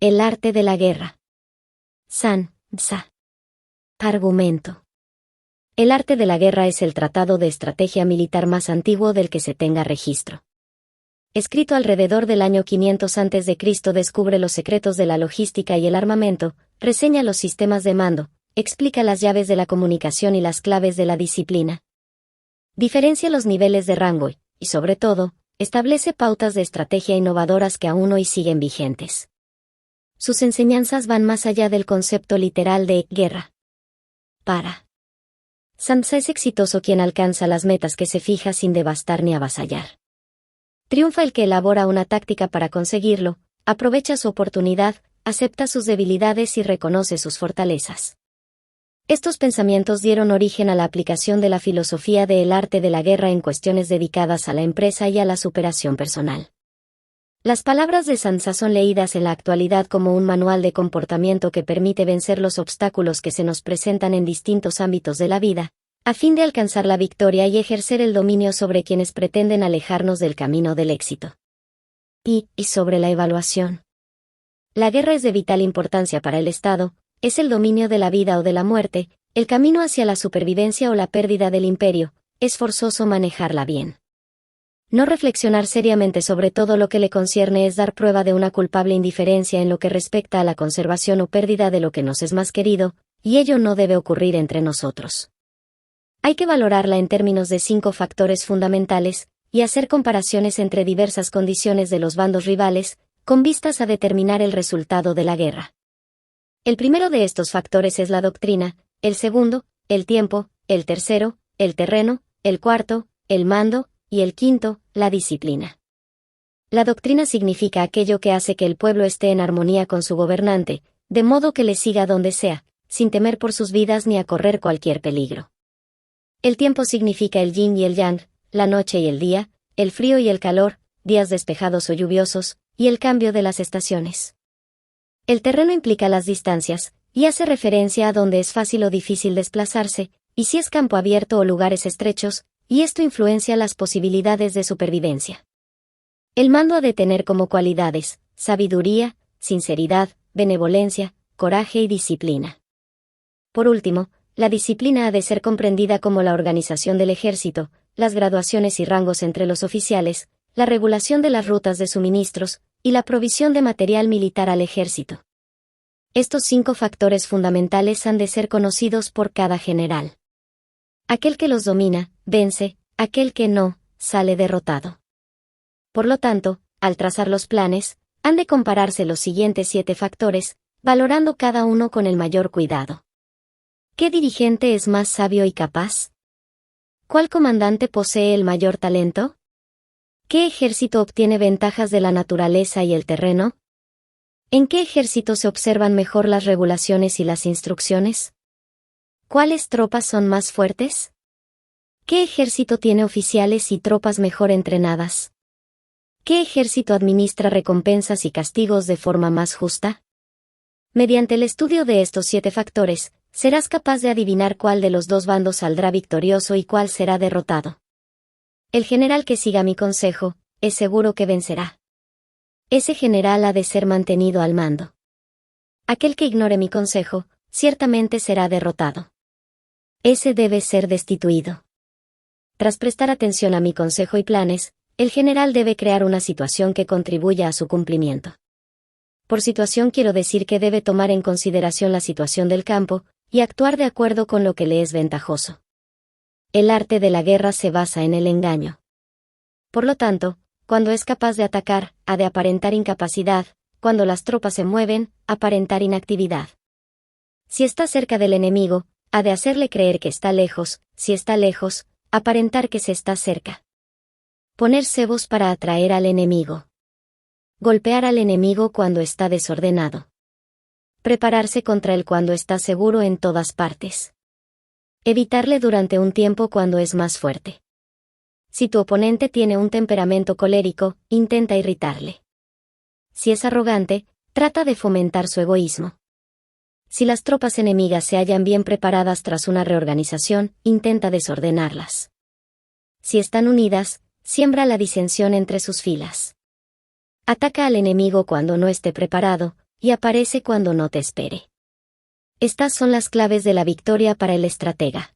El arte de la guerra. San Tza. Argumento. El arte de la guerra es el tratado de estrategia militar más antiguo del que se tenga registro. Escrito alrededor del año 500 a.C., descubre los secretos de la logística y el armamento, reseña los sistemas de mando, explica las llaves de la comunicación y las claves de la disciplina. Diferencia los niveles de rango y, sobre todo, establece pautas de estrategia innovadoras que aún hoy siguen vigentes. Sus enseñanzas van más allá del concepto literal de guerra. San Tza es exitoso quien alcanza las metas que se fija sin devastar ni avasallar. Triunfa el que elabora una táctica para conseguirlo, aprovecha su oportunidad, acepta sus debilidades y reconoce sus fortalezas. Estos pensamientos dieron origen a la aplicación de la filosofía del arte de la guerra en cuestiones dedicadas a la empresa y a la superación personal. Las palabras de San Tza son leídas en la actualidad como un manual de comportamiento que permite vencer los obstáculos que se nos presentan en distintos ámbitos de la vida, a fin de alcanzar la victoria y ejercer el dominio sobre quienes pretenden alejarnos del camino del éxito. Y sobre la evaluación. La guerra es de vital importancia para el Estado, es el dominio de la vida o de la muerte, el camino hacia la supervivencia o la pérdida del imperio, es forzoso manejarla bien. No reflexionar seriamente sobre todo lo que le concierne es dar prueba de una culpable indiferencia en lo que respecta a la conservación o pérdida de lo que nos es más querido, y ello no debe ocurrir entre nosotros. Hay que valorarla en términos de 5 factores fundamentales, y hacer comparaciones entre diversas condiciones de los bandos rivales, con vistas a determinar el resultado de la guerra. El primero de estos factores es la doctrina, el segundo, el tiempo, el tercero, el terreno, el cuarto, el mando, y el quinto, la disciplina. La doctrina significa aquello que hace que el pueblo esté en armonía con su gobernante, de modo que le siga donde sea, sin temer por sus vidas ni a correr cualquier peligro. El tiempo significa el yin y el yang, la noche y el día, el frío y el calor, días despejados o lluviosos, y el cambio de las estaciones. El terreno implica las distancias, y hace referencia a donde es fácil o difícil desplazarse, y si es campo abierto o lugares estrechos, y esto influencia las posibilidades de supervivencia. El mando ha de tener como cualidades, sabiduría, sinceridad, benevolencia, coraje y disciplina. Por último, la disciplina ha de ser comprendida como la organización del ejército, las graduaciones y rangos entre los oficiales, la regulación de las rutas de suministros, y la provisión de material militar al ejército. Estos 5 factores fundamentales han de ser conocidos por cada general. Aquel que los domina, vence, aquel que no, sale derrotado. Por lo tanto, al trazar los planes, han de compararse los siguientes 7 factores, valorando cada uno con el mayor cuidado. ¿Qué dirigente es más sabio y capaz? ¿Cuál comandante posee el mayor talento? ¿Qué ejército obtiene ventajas de la naturaleza y el terreno? ¿En qué ejército se observan mejor las regulaciones y las instrucciones? ¿Cuáles tropas son más fuertes? ¿Qué ejército tiene oficiales y tropas mejor entrenadas? ¿Qué ejército administra recompensas y castigos de forma más justa? Mediante el estudio de estos 7 factores, serás capaz de adivinar cuál de los 2 bandos saldrá victorioso y cuál será derrotado. El general que siga mi consejo, es seguro que vencerá. Ese general ha de ser mantenido al mando. Aquel que ignore mi consejo, ciertamente será derrotado. Ese debe ser destituido. Tras prestar atención a mi consejo y planes, el general debe crear una situación que contribuya a su cumplimiento. Por situación quiero decir que debe tomar en consideración la situación del campo, y actuar de acuerdo con lo que le es ventajoso. El arte de la guerra se basa en el engaño. Por lo tanto, cuando es capaz de atacar, ha de aparentar incapacidad, cuando las tropas se mueven, aparentar inactividad. Si está cerca del enemigo, ha de hacerle creer que está lejos, si está lejos, aparentar que se está cerca. Poner cebos para atraer al enemigo. Golpear al enemigo cuando está desordenado. Prepararse contra él cuando está seguro en todas partes. Evitarle durante un tiempo cuando es más fuerte. Si tu oponente tiene un temperamento colérico, intenta irritarle. Si es arrogante, trata de fomentar su egoísmo. Si las tropas enemigas se hallan bien preparadas tras una reorganización, intenta desordenarlas. Si están unidas, siembra la disensión entre sus filas. Ataca al enemigo cuando no esté preparado, y aparece cuando no te espere. Estas son las claves de la victoria para el estratega.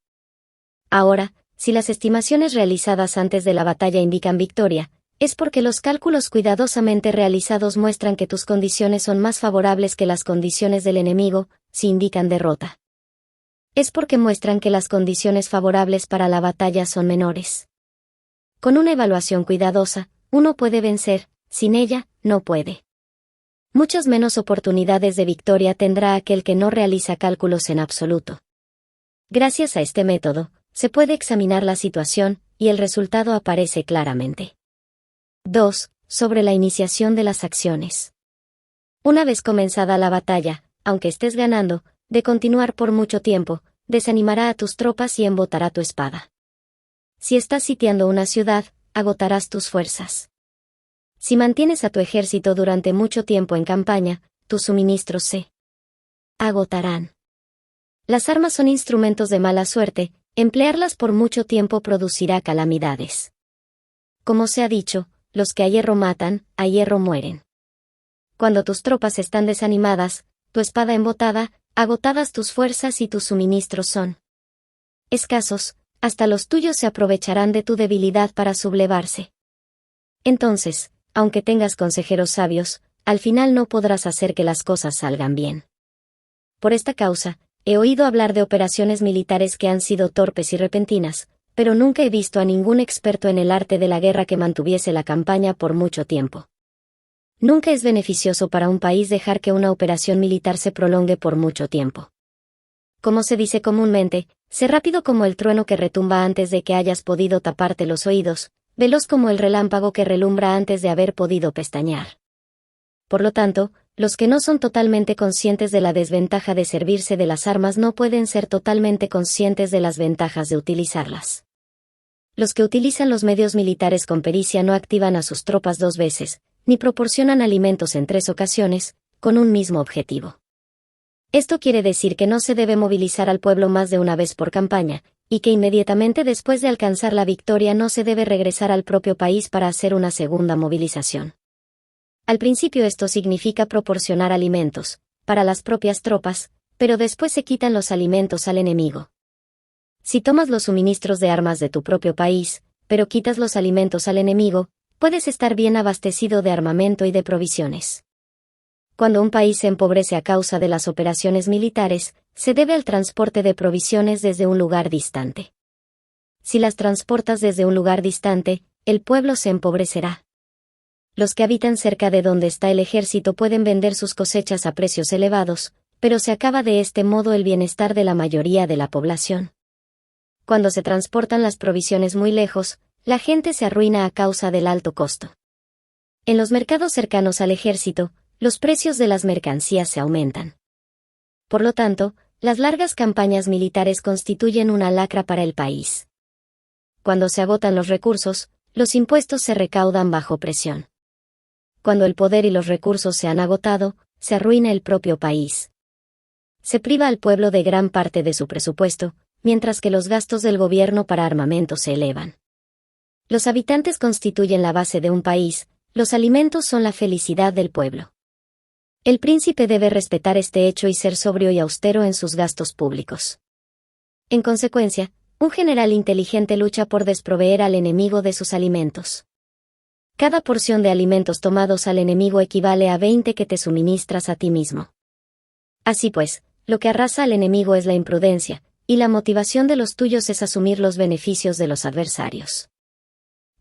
Ahora, si las estimaciones realizadas antes de la batalla indican victoria, es porque los cálculos cuidadosamente realizados muestran que tus condiciones son más favorables que las condiciones del enemigo, si indican derrota. Es porque muestran que las condiciones favorables para la batalla son menores. Con una evaluación cuidadosa, uno puede vencer, sin ella, no puede. Muchas menos oportunidades de victoria tendrá aquel que no realiza cálculos en absoluto. Gracias a este método, se puede examinar la situación, y el resultado aparece claramente. 2. Sobre la iniciación de las acciones. Una vez comenzada la batalla, aunque estés ganando, de continuar por mucho tiempo, desanimará a tus tropas y embotará tu espada. Si estás sitiando una ciudad, agotarás tus fuerzas. Si mantienes a tu ejército durante mucho tiempo en campaña, tus suministros se agotarán. Las armas son instrumentos de mala suerte, emplearlas por mucho tiempo producirá calamidades. Como se ha dicho, los que a hierro matan, a hierro mueren. Cuando tus tropas están desanimadas, tu espada embotada, agotadas tus fuerzas y tus suministros son escasos, hasta los tuyos se aprovecharán de tu debilidad para sublevarse. Entonces, aunque tengas consejeros sabios, al final no podrás hacer que las cosas salgan bien. Por esta causa, he oído hablar de operaciones militares que han sido torpes y repentinas, pero nunca he visto a ningún experto en el arte de la guerra que mantuviese la campaña por mucho tiempo. Nunca es beneficioso para un país dejar que una operación militar se prolongue por mucho tiempo. Como se dice comúnmente, sé rápido como el trueno que retumba antes de que hayas podido taparte los oídos, veloz como el relámpago que relumbra antes de haber podido pestañear. Por lo tanto, los que no son totalmente conscientes de la desventaja de servirse de las armas no pueden ser totalmente conscientes de las ventajas de utilizarlas. Los que utilizan los medios militares con pericia no activan a sus tropas 2 veces, ni proporcionan alimentos en 3 ocasiones, con un mismo objetivo. Esto quiere decir que no se debe movilizar al pueblo más de una vez por campaña, y que inmediatamente después de alcanzar la victoria no se debe regresar al propio país para hacer una segunda movilización. Al principio esto significa proporcionar alimentos, para las propias tropas, pero después se quitan los alimentos al enemigo. Si tomas los suministros de armas de tu propio país, pero quitas los alimentos al enemigo, puedes estar bien abastecido de armamento y de provisiones. Cuando un país se empobrece a causa de las operaciones militares, se debe al transporte de provisiones desde un lugar distante. Si las transportas desde un lugar distante, el pueblo se empobrecerá. Los que habitan cerca de donde está el ejército pueden vender sus cosechas a precios elevados, pero se acaba de este modo el bienestar de la mayoría de la población. Cuando se transportan las provisiones muy lejos, la gente se arruina a causa del alto costo. En los mercados cercanos al ejército, los precios de las mercancías se aumentan. Por lo tanto, las largas campañas militares constituyen una lacra para el país. Cuando se agotan los recursos, los impuestos se recaudan bajo presión. Cuando el poder y los recursos se han agotado, se arruina el propio país. Se priva al pueblo de gran parte de su presupuesto, mientras que los gastos del gobierno para armamento se elevan. Los habitantes constituyen la base de un país, los alimentos son la felicidad del pueblo. El príncipe debe respetar este hecho y ser sobrio y austero en sus gastos públicos. En consecuencia, un general inteligente lucha por desproveer al enemigo de sus alimentos. Cada porción de alimentos tomados al enemigo equivale a 20 que te suministras a ti mismo. Así pues, lo que arrasa al enemigo es la imprudencia, y la motivación de los tuyos es asumir los beneficios de los adversarios.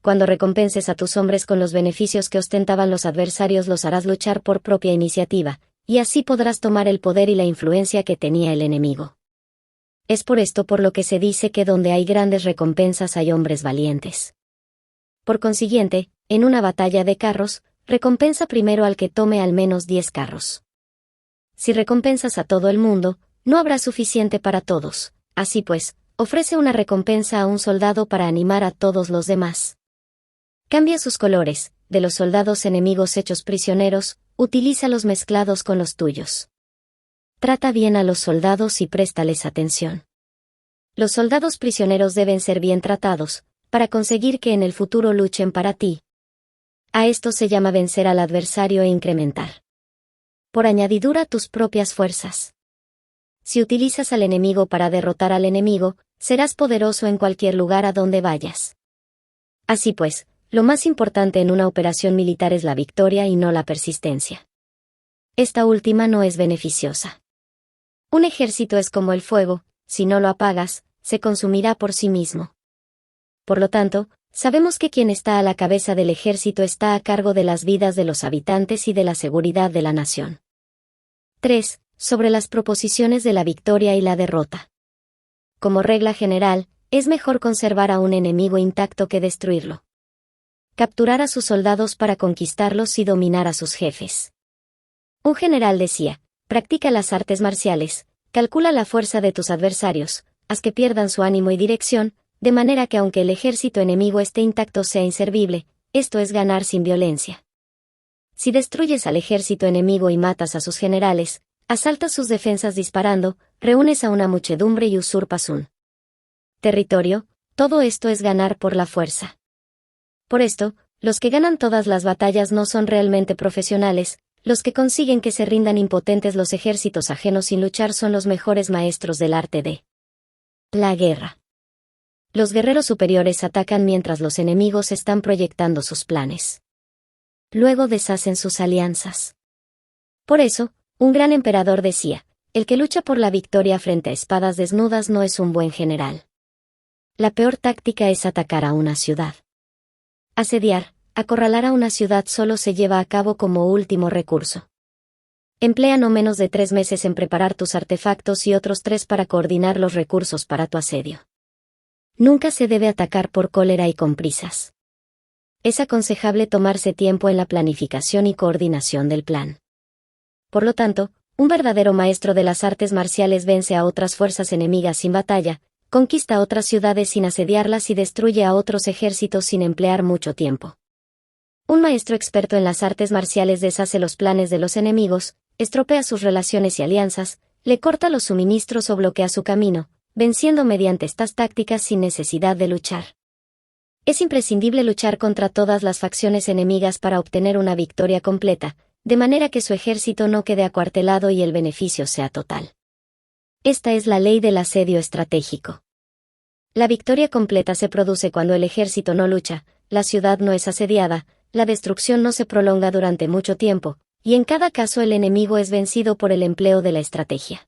Cuando recompenses a tus hombres con los beneficios que ostentaban los adversarios, los harás luchar por propia iniciativa, y así podrás tomar el poder y la influencia que tenía el enemigo. Es por esto por lo que se dice que donde hay grandes recompensas hay hombres valientes. Por consiguiente, en una batalla de carros, recompensa primero al que tome al menos 10 carros. Si recompensas a todo el mundo, no habrá suficiente para todos, así pues, ofrece una recompensa a un soldado para animar a todos los demás. Cambia sus colores, de los soldados enemigos hechos prisioneros, utilízalos mezclados con los tuyos. Trata bien a los soldados y préstales atención. Los soldados prisioneros deben ser bien tratados, para conseguir que en el futuro luchen para ti. A esto se llama vencer al adversario e incrementar por añadidura tus propias fuerzas. Si utilizas al enemigo para derrotar al enemigo, serás poderoso en cualquier lugar a donde vayas. Así pues, lo más importante en una operación militar es la victoria y no la persistencia. Esta última no es beneficiosa. Un ejército es como el fuego, si no lo apagas, se consumirá por sí mismo. Por lo tanto, sabemos que quien está a la cabeza del ejército está a cargo de las vidas de los habitantes y de la seguridad de la nación. 3. Sobre las proposiciones de la victoria y la derrota. Como regla general, es mejor conservar a un enemigo intacto que destruirlo. Capturar a sus soldados para conquistarlos y dominar a sus jefes. Un general decía: practica las artes marciales, calcula la fuerza de tus adversarios, haz que pierdan su ánimo y dirección, de manera que aunque el ejército enemigo esté intacto sea inservible, esto es ganar sin violencia. Si destruyes al ejército enemigo y matas a sus generales, asaltas sus defensas disparando, reúnes a una muchedumbre y usurpas un territorio, todo esto es ganar por la fuerza. Por esto, los que ganan todas las batallas no son realmente profesionales, los que consiguen que se rindan impotentes los ejércitos ajenos sin luchar son los mejores maestros del arte de la guerra. Los guerreros superiores atacan mientras los enemigos están proyectando sus planes. Luego deshacen sus alianzas. Por eso, un gran emperador decía: el que lucha por la victoria frente a espadas desnudas no es un buen general. La peor táctica es atacar a una ciudad. Asediar, acorralar a una ciudad solo se lleva a cabo como último recurso. Emplea no menos de 3 meses en preparar tus artefactos y otros 3 para coordinar los recursos para tu asedio. Nunca se debe atacar por cólera y con prisas. Es aconsejable tomarse tiempo en la planificación y coordinación del plan. Por lo tanto, un verdadero maestro de las artes marciales vence a otras fuerzas enemigas sin batalla, conquista otras ciudades sin asediarlas y destruye a otros ejércitos sin emplear mucho tiempo. Un maestro experto en las artes marciales deshace los planes de los enemigos, estropea sus relaciones y alianzas, le corta los suministros o bloquea su camino, venciendo mediante estas tácticas sin necesidad de luchar. Es imprescindible luchar contra todas las facciones enemigas para obtener una victoria completa, de manera que su ejército no quede acuartelado y el beneficio sea total. Esta es la ley del asedio estratégico. La victoria completa se produce cuando el ejército no lucha, la ciudad no es asediada, la destrucción no se prolonga durante mucho tiempo, y en cada caso el enemigo es vencido por el empleo de la estrategia.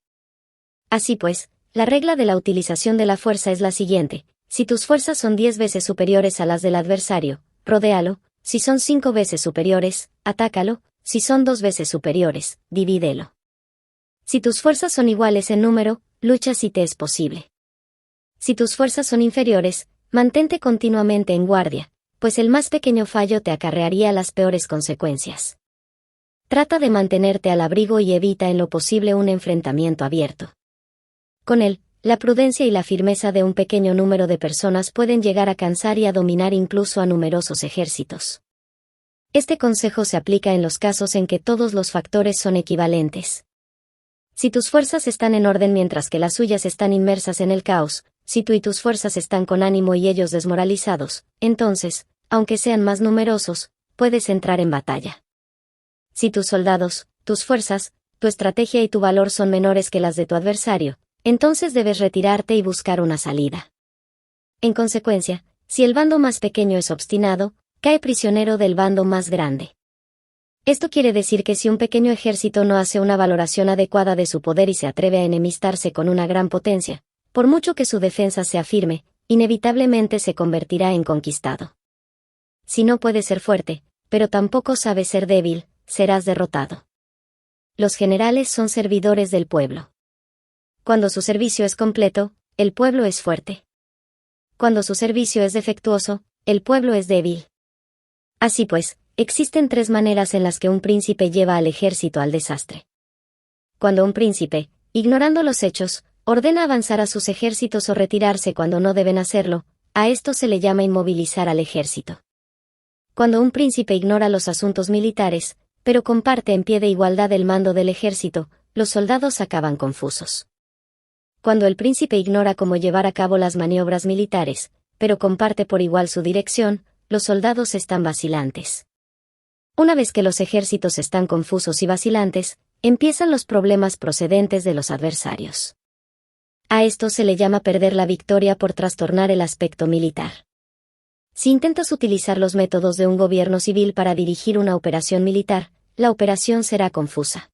Así pues, la regla de la utilización de la fuerza es la siguiente: si tus fuerzas son 10 veces superiores a las del adversario, rodéalo; si son 5 veces superiores, atácalo; si son 2 veces superiores, divídelo. Si tus fuerzas son iguales en número, lucha si te es posible. Si tus fuerzas son inferiores, mantente continuamente en guardia, pues el más pequeño fallo te acarrearía las peores consecuencias. Trata de mantenerte al abrigo y evita en lo posible un enfrentamiento abierto. Con él, la prudencia y la firmeza de un pequeño número de personas pueden llegar a cansar y a dominar incluso a numerosos ejércitos. Este consejo se aplica en los casos en que todos los factores son equivalentes. Si tus fuerzas están en orden mientras que las suyas están inmersas en el caos, si tú y tus fuerzas están con ánimo y ellos desmoralizados, entonces, aunque sean más numerosos, puedes entrar en batalla. Si tus soldados, tus fuerzas, tu estrategia y tu valor son menores que las de tu adversario, entonces debes retirarte y buscar una salida. En consecuencia, si el bando más pequeño es obstinado, cae prisionero del bando más grande. Esto quiere decir que si un pequeño ejército no hace una valoración adecuada de su poder y se atreve a enemistarse con una gran potencia, por mucho que su defensa sea firme, inevitablemente se convertirá en conquistado. Si no puedes ser fuerte, pero tampoco sabes ser débil, serás derrotado. Los generales son servidores del pueblo. Cuando su servicio es completo, el pueblo es fuerte. Cuando su servicio es defectuoso, el pueblo es débil. Así pues, existen 3 maneras en las que un príncipe lleva al ejército al desastre. Cuando un príncipe, ignorando los hechos, ordena avanzar a sus ejércitos o retirarse cuando no deben hacerlo, a esto se le llama inmovilizar al ejército. Cuando un príncipe ignora los asuntos militares, pero comparte en pie de igualdad el mando del ejército, los soldados acaban confusos. Cuando el príncipe ignora cómo llevar a cabo las maniobras militares, pero comparte por igual su dirección, los soldados están vacilantes. Una vez que los ejércitos están confusos y vacilantes, empiezan los problemas procedentes de los adversarios. A esto se le llama perder la victoria por trastornar el aspecto militar. Si intentas utilizar los métodos de un gobierno civil para dirigir una operación militar, la operación será confusa.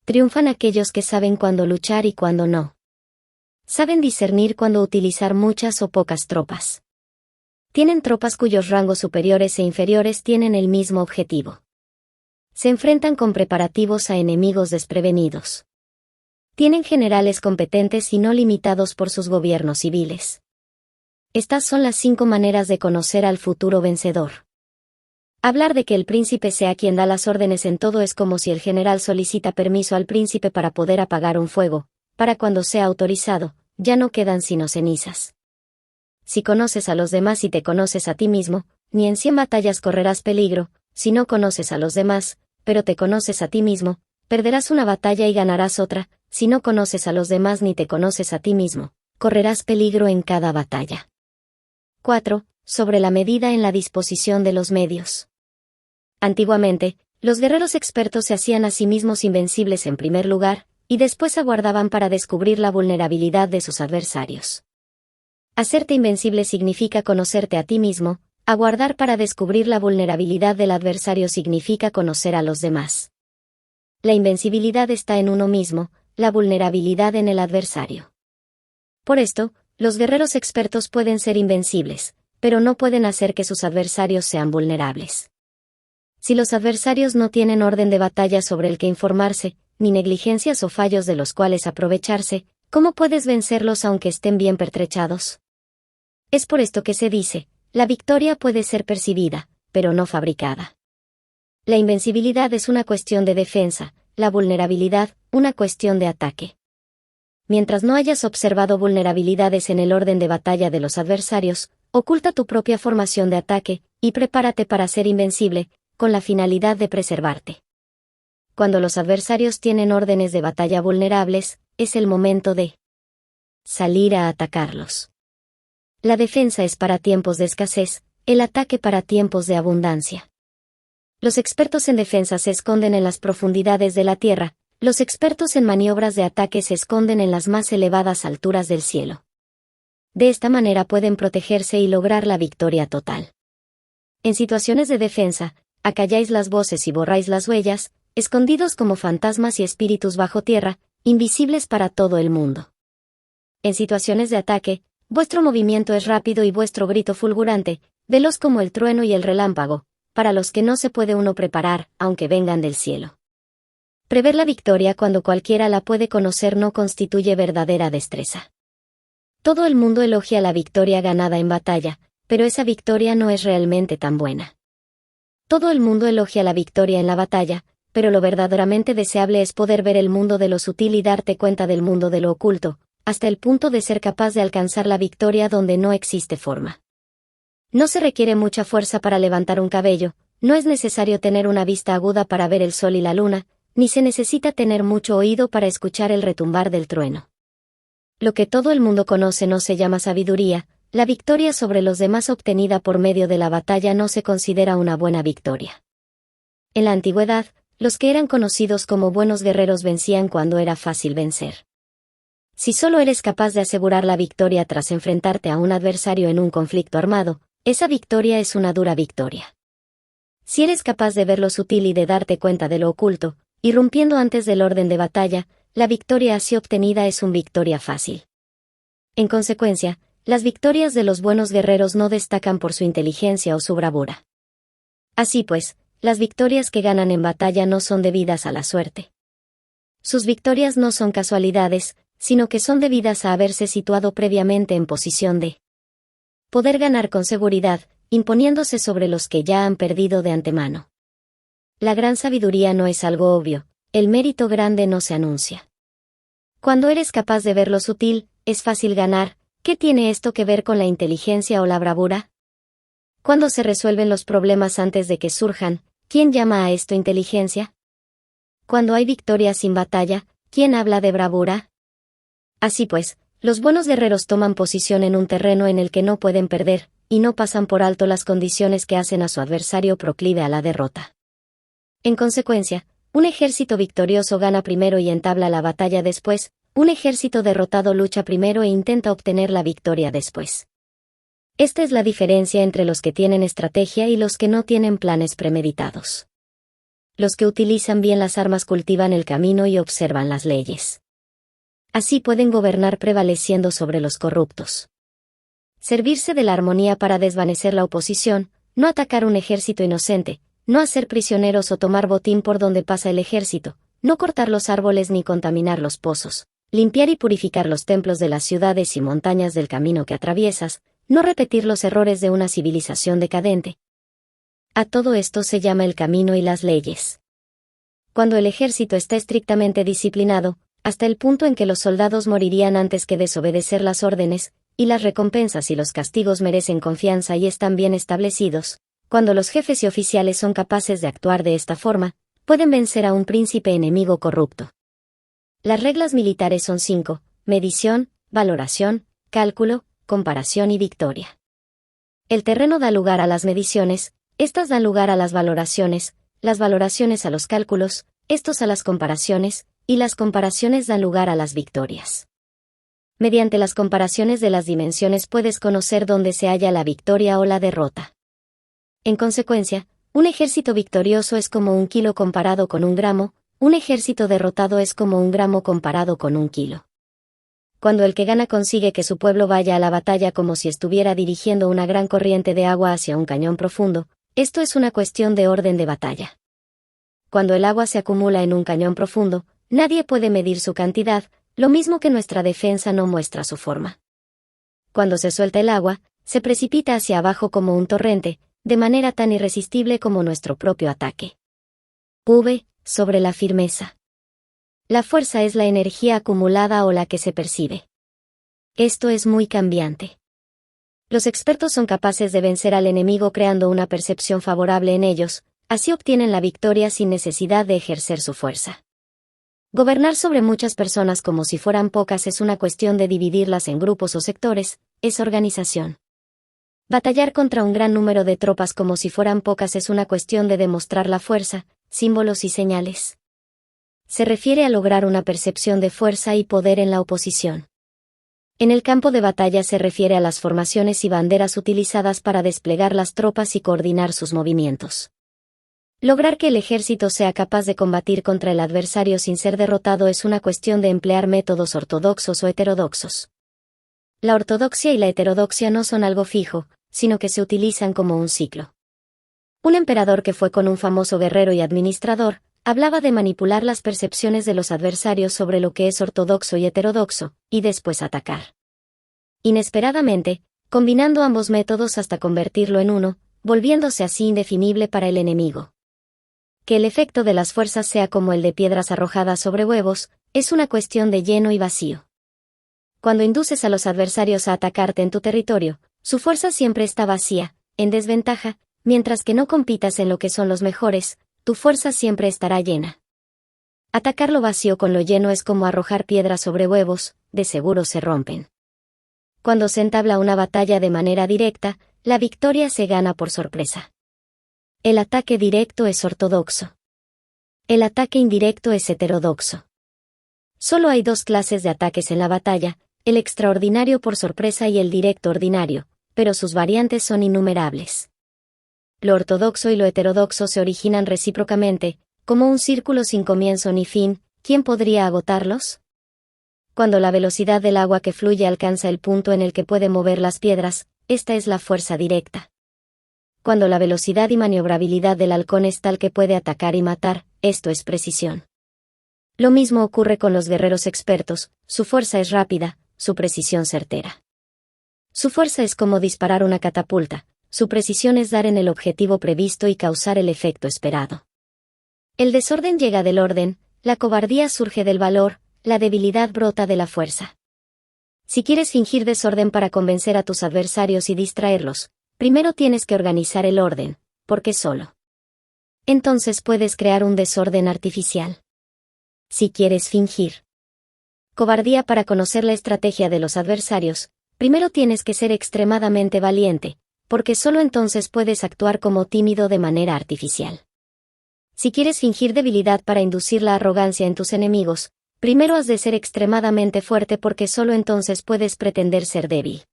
Triunfan aquellos que saben cuándo luchar y cuándo no. Saben discernir cuándo utilizar muchas o pocas tropas. Tienen tropas cuyos rangos superiores e inferiores tienen el mismo objetivo. Se enfrentan con preparativos a enemigos desprevenidos. Tienen generales competentes y no limitados por sus gobiernos civiles. Estas son las 5 maneras de conocer al futuro vencedor. Hablar de que el príncipe sea quien da las órdenes en todo es como si el general solicita permiso al príncipe para poder apagar un fuego, para cuando sea autorizado, ya no quedan sino cenizas. Si conoces a los demás y te conoces a ti mismo, ni en 100 batallas correrás peligro. Si no conoces a los demás, pero te conoces a ti mismo, perderás una batalla y ganarás otra. Si no conoces a los demás ni te conoces a ti mismo, correrás peligro en cada batalla. 4. Sobre la medida en la disposición de los medios. Antiguamente, los guerreros expertos se hacían a sí mismos invencibles en primer lugar, y después aguardaban para descubrir la vulnerabilidad de sus adversarios. Hacerte invencible significa conocerte a ti mismo, aguardar para descubrir la vulnerabilidad del adversario significa conocer a los demás. La invencibilidad está en uno mismo, la vulnerabilidad en el adversario. Por esto, los guerreros expertos pueden ser invencibles, pero no pueden hacer que sus adversarios sean vulnerables. Si los adversarios no tienen orden de batalla sobre el que informarse, ni negligencias o fallos de los cuales aprovecharse, ¿cómo puedes vencerlos aunque estén bien pertrechados? Es por esto que se dice, la victoria puede ser percibida, pero no fabricada. La invencibilidad es una cuestión de defensa, la vulnerabilidad, una cuestión de ataque. Mientras no hayas observado vulnerabilidades en el orden de batalla de los adversarios, oculta tu propia formación de ataque, y prepárate para ser invencible, con la finalidad de preservarte. Cuando los adversarios tienen órdenes de batalla vulnerables, es el momento de salir a atacarlos. La defensa es para tiempos de escasez, el ataque para tiempos de abundancia. Los expertos en defensa se esconden en las profundidades de la tierra, los expertos en maniobras de ataque se esconden en las más elevadas alturas del cielo. De esta manera pueden protegerse y lograr la victoria total. En situaciones de defensa, acalláis las voces y borráis las huellas, escondidos como fantasmas y espíritus bajo tierra, invisibles para todo el mundo. En situaciones de ataque, vuestro movimiento es rápido y vuestro grito fulgurante, veloz como el trueno y el relámpago, para los que no se puede uno preparar, aunque vengan del cielo. Prever la victoria cuando cualquiera la puede conocer no constituye verdadera destreza. Todo el mundo elogia la victoria ganada en batalla, pero esa victoria no es realmente tan buena. Todo el mundo elogia la victoria en la batalla, pero lo verdaderamente deseable es poder ver el mundo de lo sutil y darte cuenta del mundo de lo oculto, hasta el punto de ser capaz de alcanzar la victoria donde no existe forma. No se requiere mucha fuerza para levantar un cabello, no es necesario tener una vista aguda para ver el sol y la luna, ni se necesita tener mucho oído para escuchar el retumbar del trueno. Lo que todo el mundo conoce no se llama sabiduría, la victoria sobre los demás obtenida por medio de la batalla no se considera una buena victoria. En la antigüedad, los que eran conocidos como buenos guerreros vencían cuando era fácil vencer. Si solo eres capaz de asegurar la victoria tras enfrentarte a un adversario en un conflicto armado, esa victoria es una dura victoria. Si eres capaz de ver lo sutil y de darte cuenta de lo oculto, irrumpiendo antes del orden de batalla, la victoria así obtenida es una victoria fácil. En consecuencia, las victorias de los buenos guerreros no destacan por su inteligencia o su bravura. Así pues, las victorias que ganan en batalla no son debidas a la suerte. Sus victorias no son casualidades, sino que son debidas a haberse situado previamente en posición de poder ganar con seguridad, imponiéndose sobre los que ya han perdido de antemano. La gran sabiduría no es algo obvio, el mérito grande no se anuncia. Cuando eres capaz de ver lo sutil, es fácil ganar. ¿Qué tiene esto que ver con la inteligencia o la bravura? Cuando se resuelven los problemas antes de que surjan, ¿quién llama a esto inteligencia? Cuando hay victoria sin batalla, ¿quién habla de bravura? Así pues, los buenos guerreros toman posición en un terreno en el que no pueden perder, y no pasan por alto las condiciones que hacen a su adversario proclive a la derrota. En consecuencia, un ejército victorioso gana primero y entabla la batalla después, un ejército derrotado lucha primero e intenta obtener la victoria después. Esta es la diferencia entre los que tienen estrategia y los que no tienen planes premeditados. Los que utilizan bien las armas cultivan el camino y observan las leyes. Así pueden gobernar prevaleciendo sobre los corruptos. Servirse de la armonía para desvanecer la oposición, no atacar un ejército inocente, no hacer prisioneros o tomar botín por donde pasa el ejército, no cortar los árboles ni contaminar los pozos, limpiar y purificar los templos de las ciudades y montañas del camino que atraviesas, no repetir los errores de una civilización decadente. A todo esto se llama el camino y las leyes. Cuando el ejército está estrictamente disciplinado, hasta el punto en que los soldados morirían antes que desobedecer las órdenes, y las recompensas y los castigos merecen confianza y están bien establecidos, cuando los jefes y oficiales son capaces de actuar de esta forma, pueden vencer a un príncipe enemigo corrupto. Las reglas militares son 5: medición, valoración, cálculo, comparación y victoria. El terreno da lugar a las mediciones, estas dan lugar a las valoraciones a los cálculos, estos a las comparaciones, y las comparaciones dan lugar a las victorias. Mediante las comparaciones de las dimensiones puedes conocer dónde se halla la victoria o la derrota. En consecuencia, un ejército victorioso es como 1 kilo comparado con 1 gramo, un ejército derrotado es como 1 gramo comparado con 1 kilo. Cuando el que gana consigue que su pueblo vaya a la batalla como si estuviera dirigiendo una gran corriente de agua hacia un cañón profundo, esto es una cuestión de orden de batalla. Cuando el agua se acumula en un cañón profundo, nadie puede medir su cantidad, lo mismo que nuestra defensa no muestra su forma. Cuando se suelta el agua, se precipita hacia abajo como un torrente, de manera tan irresistible como nuestro propio ataque. Sobre la firmeza. La fuerza es la energía acumulada o la que se percibe. Esto es muy cambiante. Los expertos son capaces de vencer al enemigo creando una percepción favorable en ellos, así obtienen la victoria sin necesidad de ejercer su fuerza. Gobernar sobre muchas personas como si fueran pocas es una cuestión de dividirlas en grupos o sectores, es organización. Batallar contra un gran número de tropas como si fueran pocas es una cuestión de demostrar la fuerza, símbolos y señales. Se refiere a lograr una percepción de fuerza y poder en la oposición. En el campo de batalla se refiere a las formaciones y banderas utilizadas para desplegar las tropas y coordinar sus movimientos. Lograr que el ejército sea capaz de combatir contra el adversario sin ser derrotado es una cuestión de emplear métodos ortodoxos o heterodoxos. La ortodoxia y la heterodoxia no son algo fijo, sino que se utilizan como un ciclo. Un emperador que fue con un famoso guerrero y administrador, hablaba de manipular las percepciones de los adversarios sobre lo que es ortodoxo y heterodoxo, y después atacar. Inesperadamente, combinando ambos métodos hasta convertirlo en uno, volviéndose así indefinible para el enemigo. Que el efecto de las fuerzas sea como el de piedras arrojadas sobre huevos, es una cuestión de lleno y vacío. Cuando induces a los adversarios a atacarte en tu territorio, su fuerza siempre está vacía, en desventaja, mientras que no compitas en lo que son los mejores, tu fuerza siempre estará llena. Atacar lo vacío con lo lleno es como arrojar piedras sobre huevos, de seguro se rompen. Cuando se entabla una batalla de manera directa, la victoria se gana por sorpresa. El ataque directo es ortodoxo. El ataque indirecto es heterodoxo. Solo hay 2 clases de ataques en la batalla, el extraordinario por sorpresa y el directo ordinario, pero sus variantes son innumerables. Lo ortodoxo y lo heterodoxo se originan recíprocamente, como un círculo sin comienzo ni fin. ¿Quién podría agotarlos? Cuando la velocidad del agua que fluye alcanza el punto en el que puede mover las piedras, esta es la fuerza directa. Cuando la velocidad y maniobrabilidad del halcón es tal que puede atacar y matar, esto es precisión. Lo mismo ocurre con los guerreros expertos, su fuerza es rápida, su precisión certera. Su fuerza es como disparar una catapulta, su precisión es dar en el objetivo previsto y causar el efecto esperado. El desorden llega del orden, la cobardía surge del valor, la debilidad brota de la fuerza. Si quieres fingir desorden para convencer a tus adversarios y distraerlos, primero tienes que organizar el orden, porque solo entonces puedes crear un desorden artificial. Si quieres fingir cobardía para conocer la estrategia de los adversarios, primero tienes que ser extremadamente valiente, porque solo entonces puedes actuar como tímido de manera artificial. Si quieres fingir debilidad para inducir la arrogancia en tus enemigos, primero has de ser extremadamente fuerte porque solo entonces puedes pretender ser débil.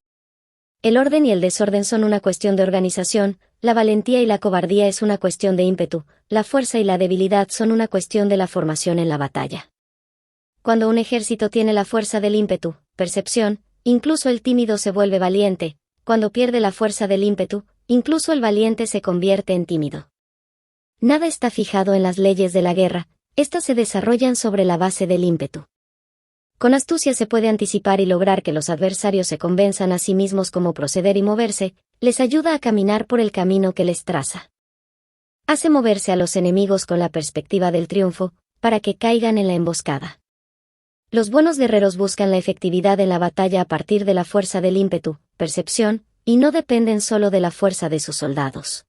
El orden y el desorden son una cuestión de organización, la valentía y la cobardía es una cuestión de ímpetu, la fuerza y la debilidad son una cuestión de la formación en la batalla. Cuando un ejército tiene la fuerza del ímpetu, percepción, incluso el tímido se vuelve valiente, cuando pierde la fuerza del ímpetu, incluso el valiente se convierte en tímido. Nada está fijado en las leyes de la guerra, estas se desarrollan sobre la base del ímpetu. Con astucia se puede anticipar y lograr que los adversarios se convenzan a sí mismos cómo proceder y moverse, les ayuda a caminar por el camino que les traza. Hace moverse a los enemigos con la perspectiva del triunfo, para que caigan en la emboscada. Los buenos guerreros buscan la efectividad en la batalla a partir de la fuerza del ímpetu, percepción, y no dependen solo de la fuerza de sus soldados.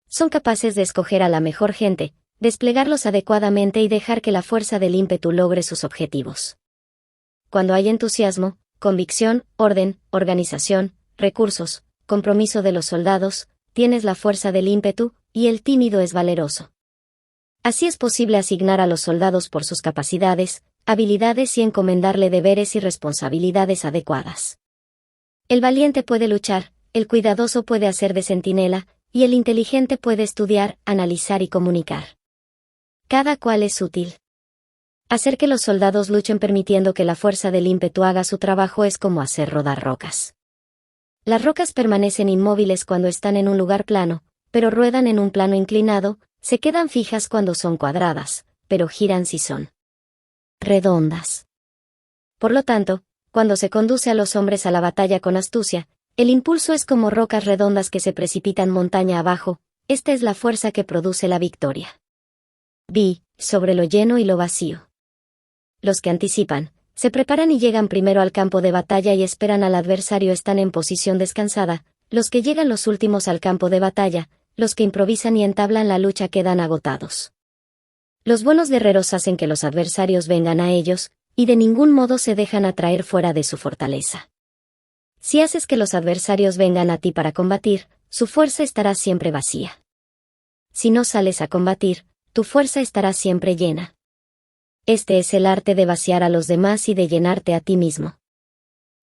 Son capaces de escoger a la mejor gente, desplegarlos adecuadamente y dejar que la fuerza del ímpetu logre sus objetivos. Cuando hay entusiasmo, convicción, orden, organización, recursos, compromiso de los soldados, tienes la fuerza del ímpetu, y el tímido es valeroso. Así es posible asignar a los soldados por sus capacidades, habilidades y encomendarle deberes y responsabilidades adecuadas. El valiente puede luchar, el cuidadoso puede hacer de centinela, y el inteligente puede estudiar, analizar y comunicar. Cada cual es útil. Hacer que los soldados luchen permitiendo que la fuerza del ímpetu haga su trabajo es como hacer rodar rocas. Las rocas permanecen inmóviles cuando están en un lugar plano, pero ruedan en un plano inclinado, se quedan fijas cuando son cuadradas, pero giran si son redondas. Por lo tanto, cuando se conduce a los hombres a la batalla con astucia, el impulso es como rocas redondas que se precipitan montaña abajo, esta es la fuerza que produce la victoria. Sobre lo lleno y lo vacío. Los que anticipan, se preparan y llegan primero al campo de batalla y esperan al adversario están en posición descansada, los que llegan los últimos al campo de batalla, los que improvisan y entablan la lucha quedan agotados. Los buenos guerreros hacen que los adversarios vengan a ellos, y de ningún modo se dejan atraer fuera de su fortaleza. Si haces que los adversarios vengan a ti para combatir, su fuerza estará siempre vacía. Si no sales a combatir, tu fuerza estará siempre llena. Este es el arte de vaciar a los demás y de llenarte a ti mismo.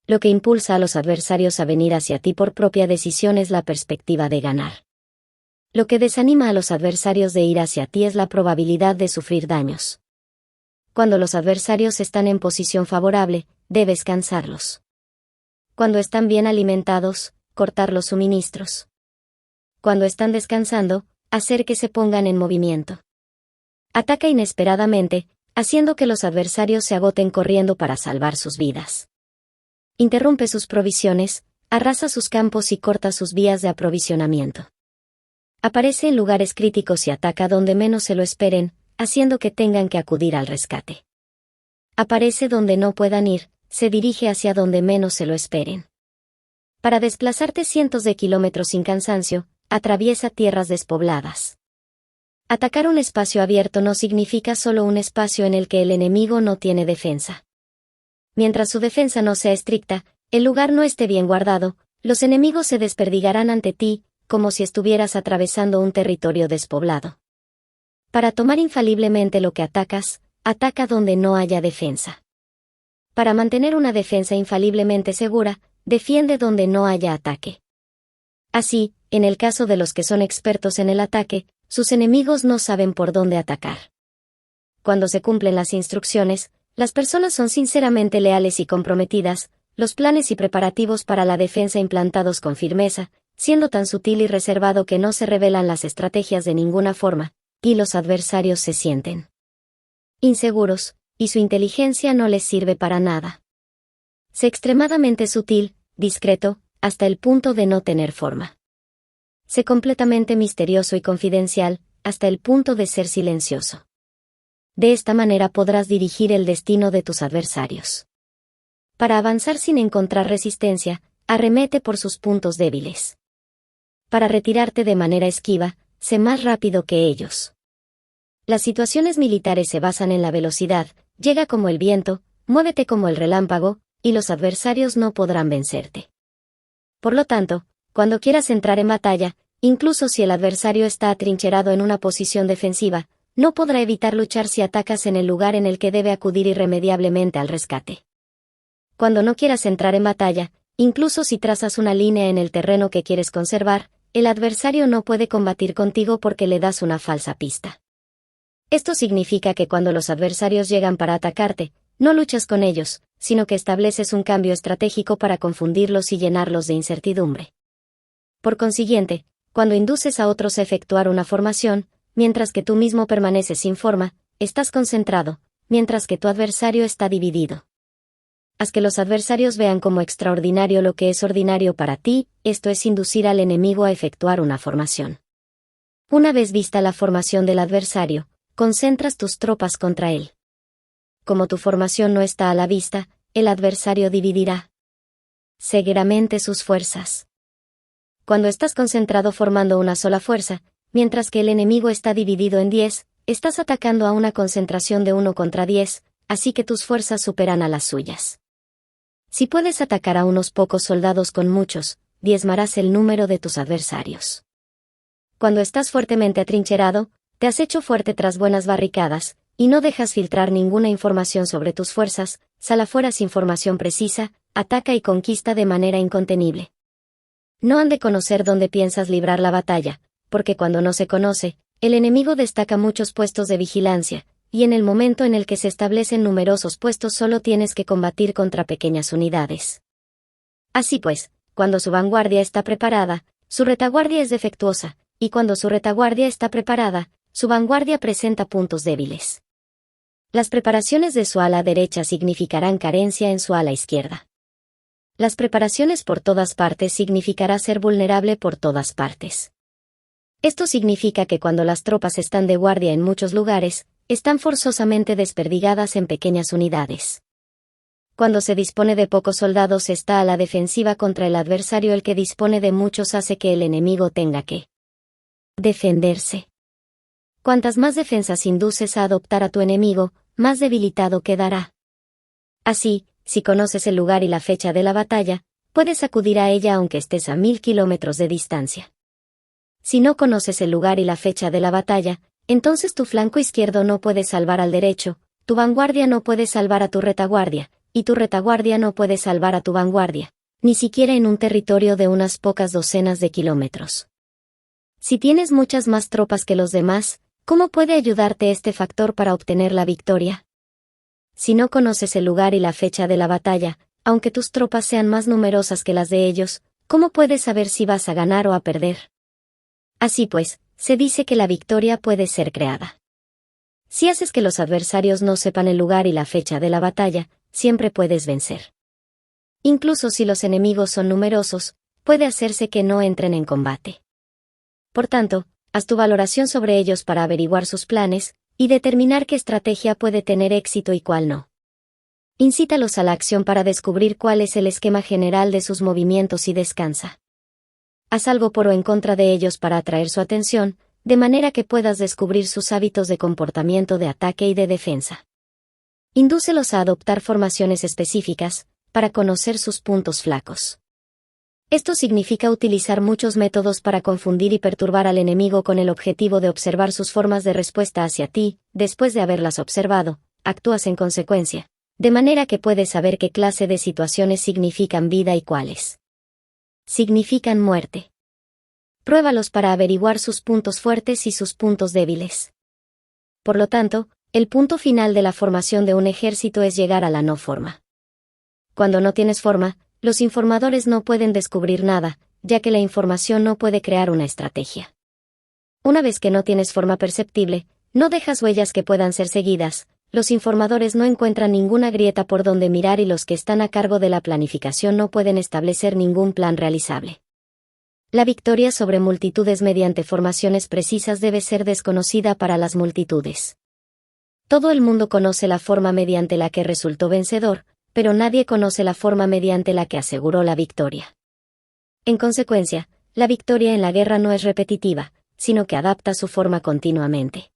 Lo que impulsa a los adversarios a venir hacia ti por propia decisión es la perspectiva de ganar. Lo que desanima a los adversarios de ir hacia ti es la probabilidad de sufrir daños. Cuando los adversarios están en posición favorable, debes cansarlos. Cuando están bien alimentados, cortar los suministros. Cuando están descansando, hacer que se pongan en movimiento. Ataca inesperadamente, haciendo que los adversarios se agoten corriendo para salvar sus vidas. Interrumpe sus provisiones, arrasa sus campos y corta sus vías de aprovisionamiento. Aparece en lugares críticos y ataca donde menos se lo esperen, haciendo que tengan que acudir al rescate. Aparece donde no puedan ir, se dirige hacia donde menos se lo esperen. Para desplazarte cientos de kilómetros sin cansancio, atraviesa tierras despobladas. Atacar un espacio abierto no significa solo un espacio en el que el enemigo no tiene defensa. Mientras su defensa no sea estricta, el lugar no esté bien guardado, los enemigos se desperdigarán ante ti, como si estuvieras atravesando un territorio despoblado. Para tomar infaliblemente lo que atacas, ataca donde no haya defensa. Para mantener una defensa infaliblemente segura, defiende donde no haya ataque. Así, en el caso de los que son expertos en el ataque, sus enemigos no saben por dónde atacar. Cuando se cumplen las instrucciones, las personas son sinceramente leales y comprometidas, los planes y preparativos para la defensa implantados con firmeza, siendo tan sutil y reservado que no se revelan las estrategias de ninguna forma, y los adversarios se sienten inseguros, y su inteligencia no les sirve para nada. Sé extremadamente sutil, discreto, hasta el punto de no tener forma. Sé completamente misterioso y confidencial, hasta el punto de ser silencioso. De esta manera podrás dirigir el destino de tus adversarios. Para avanzar sin encontrar resistencia, arremete por sus puntos débiles. Para retirarte de manera esquiva, sé más rápido que ellos. Las situaciones militares se basan en la velocidad, llega como el viento, muévete como el relámpago, y los adversarios no podrán vencerte. Por lo tanto, cuando quieras entrar en batalla, Incluso si el adversario está atrincherado en una posición defensiva, no podrá evitar luchar si atacas en el lugar en el que debe acudir irremediablemente al rescate. Cuando no quieras entrar en batalla, incluso si trazas una línea en el terreno que quieres conservar, el adversario no puede combatir contigo porque le das una falsa pista. Esto significa que cuando los adversarios llegan para atacarte, no luchas con ellos, sino que estableces un cambio estratégico para confundirlos y llenarlos de incertidumbre. Por consiguiente, cuando induces a otros a efectuar una formación, mientras que tú mismo permaneces sin forma, estás concentrado, mientras que tu adversario está dividido. Haz que los adversarios vean como extraordinario lo que es ordinario para ti, esto es inducir al enemigo a efectuar una formación. Una vez vista la formación del adversario, concentras tus tropas contra él. Como tu formación no está a la vista, el adversario dividirá cegueramente sus fuerzas. Cuando estás concentrado formando una sola fuerza, mientras que el enemigo está dividido en 10, estás atacando a una concentración de 1 contra 10, así que tus fuerzas superan a las suyas. Si puedes atacar a unos pocos soldados con muchos, diezmarás el número de tus adversarios. Cuando estás fuertemente atrincherado, te has hecho fuerte tras buenas barricadas, y no dejas filtrar ninguna información sobre tus fuerzas, sal afuera sin información precisa, ataca y conquista de manera incontenible. No han de conocer dónde piensas librar la batalla, porque cuando no se conoce, el enemigo destaca muchos puestos de vigilancia, y en el momento en el que se establecen numerosos puestos solo tienes que combatir contra pequeñas unidades. Así pues, cuando su vanguardia está preparada, su retaguardia es defectuosa, y cuando su retaguardia está preparada, su vanguardia presenta puntos débiles. Las preparaciones de su ala derecha significarán carencia en su ala izquierda. Las preparaciones por todas partes significará ser vulnerable por todas partes. Esto significa que cuando las tropas están de guardia en muchos lugares, están forzosamente desperdigadas en pequeñas unidades. Cuando se dispone de pocos soldados está a la defensiva contra el adversario, el que dispone de muchos hace que el enemigo tenga que defenderse. Cuantas más defensas induces a adoptar a tu enemigo, más debilitado quedará. Así, si conoces el lugar y la fecha de la batalla, puedes acudir a ella aunque estés a 1000 kilómetros de distancia. Si no conoces el lugar y la fecha de la batalla, entonces tu flanco izquierdo no puede salvar al derecho, tu vanguardia no puede salvar a tu retaguardia, y tu retaguardia no puede salvar a tu vanguardia, ni siquiera en un territorio de unas pocas docenas de kilómetros. Si tienes muchas más tropas que los demás, ¿cómo puede ayudarte este factor para obtener la victoria? Si no conoces el lugar y la fecha de la batalla, aunque tus tropas sean más numerosas que las de ellos, ¿cómo puedes saber si vas a ganar o a perder? Así pues, se dice que la victoria puede ser creada. Si haces que los adversarios no sepan el lugar y la fecha de la batalla, siempre puedes vencer. Incluso si los enemigos son numerosos, puede hacerse que no entren en combate. Por tanto, haz tu valoración sobre ellos para averiguar sus planes, y determinar qué estrategia puede tener éxito y cuál no. Incítalos a la acción para descubrir cuál es el esquema general de sus movimientos y descansa. Haz algo por o en contra de ellos para atraer su atención, de manera que puedas descubrir sus hábitos de comportamiento de ataque y de defensa. Indúcelos a adoptar formaciones específicas, para conocer sus puntos flacos. Esto significa utilizar muchos métodos para confundir y perturbar al enemigo con el objetivo de observar sus formas de respuesta hacia ti. Después de haberlas observado, actúas en consecuencia, de manera que puedes saber qué clase de situaciones significan vida y cuáles significan muerte. Pruébalos para averiguar sus puntos fuertes y sus puntos débiles. Por lo tanto, el punto final de la formación de un ejército es llegar a la no forma. Cuando no tienes forma, los informadores no pueden descubrir nada, ya que la información no puede crear una estrategia. Una vez que no tienes forma perceptible, no dejas huellas que puedan ser seguidas, los informadores no encuentran ninguna grieta por donde mirar y los que están a cargo de la planificación no pueden establecer ningún plan realizable. La victoria sobre multitudes mediante formaciones precisas debe ser desconocida para las multitudes. Todo el mundo conoce la forma mediante la que resultó vencedor, pero nadie conoce la forma mediante la que aseguró la victoria. En consecuencia, la victoria en la guerra no es repetitiva, sino que adapta su forma continuamente.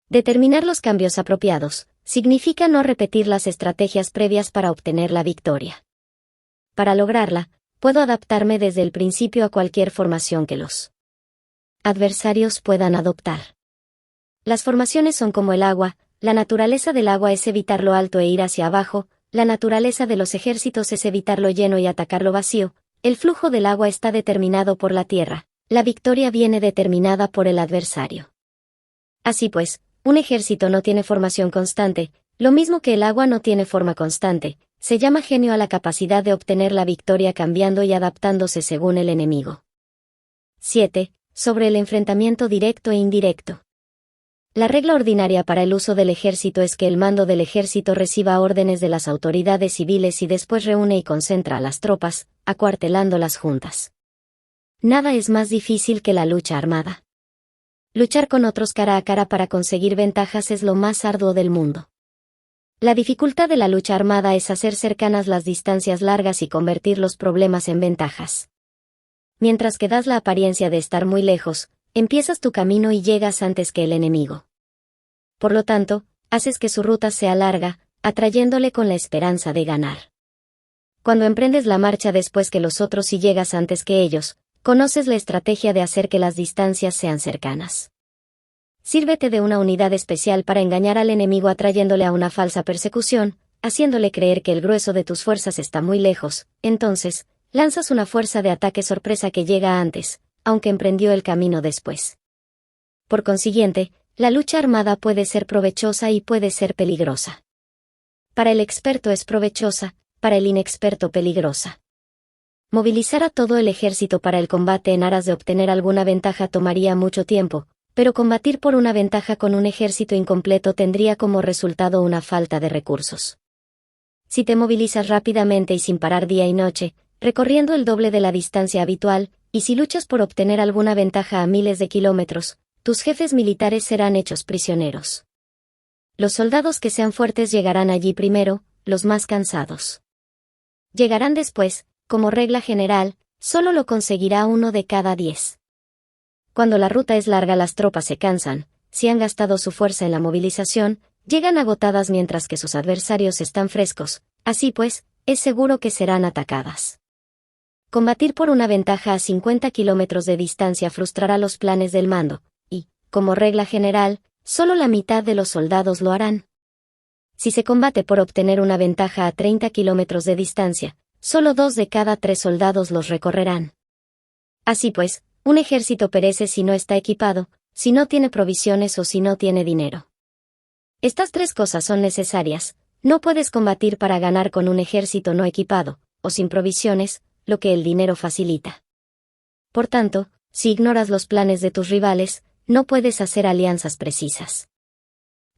Determinar los cambios apropiados significa no repetir las estrategias previas para obtener la victoria. Para lograrla, puedo adaptarme desde el principio a cualquier formación que los adversarios puedan adoptar. Las formaciones son como el agua, la naturaleza del agua es evitar lo alto e ir hacia abajo, la naturaleza de los ejércitos es evitar lo lleno y atacar lo vacío, el flujo del agua está determinado por la tierra, la victoria viene determinada por el adversario. Así pues, un ejército no tiene formación constante, lo mismo que el agua no tiene forma constante, se llama genio a la capacidad de obtener la victoria cambiando y adaptándose según el enemigo. 7. Sobre el enfrentamiento directo e indirecto. La regla ordinaria para el uso del ejército es que el mando del ejército reciba órdenes de las autoridades civiles y después reúne y concentra a las tropas, acuartelándolas juntas. Nada es más difícil que la lucha armada. Luchar con otros cara a cara para conseguir ventajas es lo más arduo del mundo. La dificultad de la lucha armada es hacer cercanas las distancias largas y convertir los problemas en ventajas. Mientras que das la apariencia de estar muy lejos, empiezas tu camino y llegas antes que el enemigo. Por lo tanto, haces que su ruta sea larga, atrayéndole con la esperanza de ganar. Cuando emprendes la marcha después que los otros y llegas antes que ellos, conoces la estrategia de hacer que las distancias sean cercanas. Sírvete de una unidad especial para engañar al enemigo atrayéndole a una falsa persecución, haciéndole creer que el grueso de tus fuerzas está muy lejos, entonces, lanzas una fuerza de ataque sorpresa que llega antes, aunque emprendió el camino después. Por consiguiente, la lucha armada puede ser provechosa y puede ser peligrosa. Para el experto es provechosa, para el inexperto peligrosa. Movilizar a todo el ejército para el combate en aras de obtener alguna ventaja tomaría mucho tiempo, pero combatir por una ventaja con un ejército incompleto tendría como resultado una falta de recursos. Si te movilizas rápidamente y sin parar día y noche, recorriendo el doble de la distancia habitual, y si luchas por obtener alguna ventaja a miles de kilómetros, tus jefes militares serán hechos prisioneros. Los soldados que sean fuertes llegarán allí primero, los más cansados llegarán después, como regla general, solo lo conseguirá 1 de cada 10. Cuando la ruta es larga las tropas se cansan, si han gastado su fuerza en la movilización, llegan agotadas mientras que sus adversarios están frescos, así pues, es seguro que serán atacadas. Combatir por una ventaja a 50 kilómetros de distancia frustrará los planes del mando, y, como regla general, solo la mitad de los soldados lo harán. Si se combate por obtener una ventaja a 30 kilómetros de distancia, solo 2 de cada 3 soldados los recorrerán. Así pues, un ejército perece si no está equipado, si no tiene provisiones o si no tiene dinero. Estas 3 cosas son necesarias, no puedes combatir para ganar con un ejército no equipado, o sin provisiones, lo que el dinero facilita. Por tanto, si ignoras los planes de tus rivales, no puedes hacer alianzas precisas.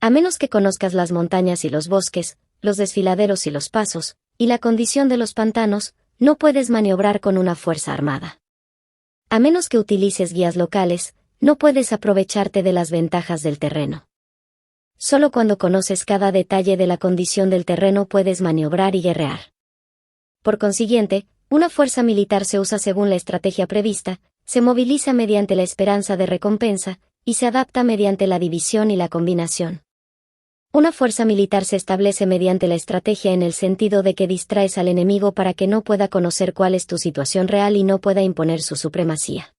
A menos que conozcas las montañas y los bosques, los desfiladeros y los pasos, y la condición de los pantanos, no puedes maniobrar con una fuerza armada. A menos que utilices guías locales, no puedes aprovecharte de las ventajas del terreno. Solo cuando conoces cada detalle de la condición del terreno puedes maniobrar y guerrear. Por consiguiente, una fuerza militar se usa según la estrategia prevista, se moviliza mediante la esperanza de recompensa, y se adapta mediante la división y la combinación. Una fuerza militar se establece mediante la estrategia en el sentido de que distraes al enemigo para que no pueda conocer cuál es tu situación real y no pueda imponer su supremacía.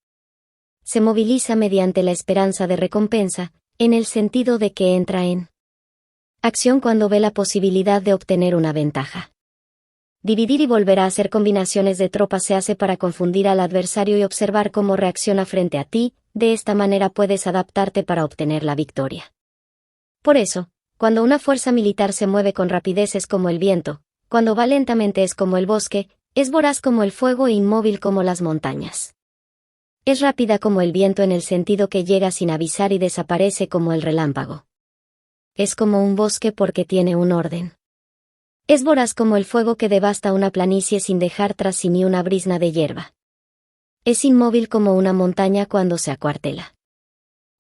Se moviliza mediante la esperanza de recompensa, en el sentido de que entra en acción cuando ve la posibilidad de obtener una ventaja. Dividir y volver a hacer combinaciones de tropas se hace para confundir al adversario y observar cómo reacciona frente a ti, de esta manera puedes adaptarte para obtener la victoria. Por eso, cuando una fuerza militar se mueve con rapidez es como el viento, cuando va lentamente es como el bosque, es voraz como el fuego e inmóvil como las montañas. Es rápida como el viento en el sentido que llega sin avisar y desaparece como el relámpago. Es como un bosque porque tiene un orden. Es voraz como el fuego que devasta una planicie sin dejar tras sí ni una brizna de hierba. Es inmóvil como una montaña cuando se acuartela.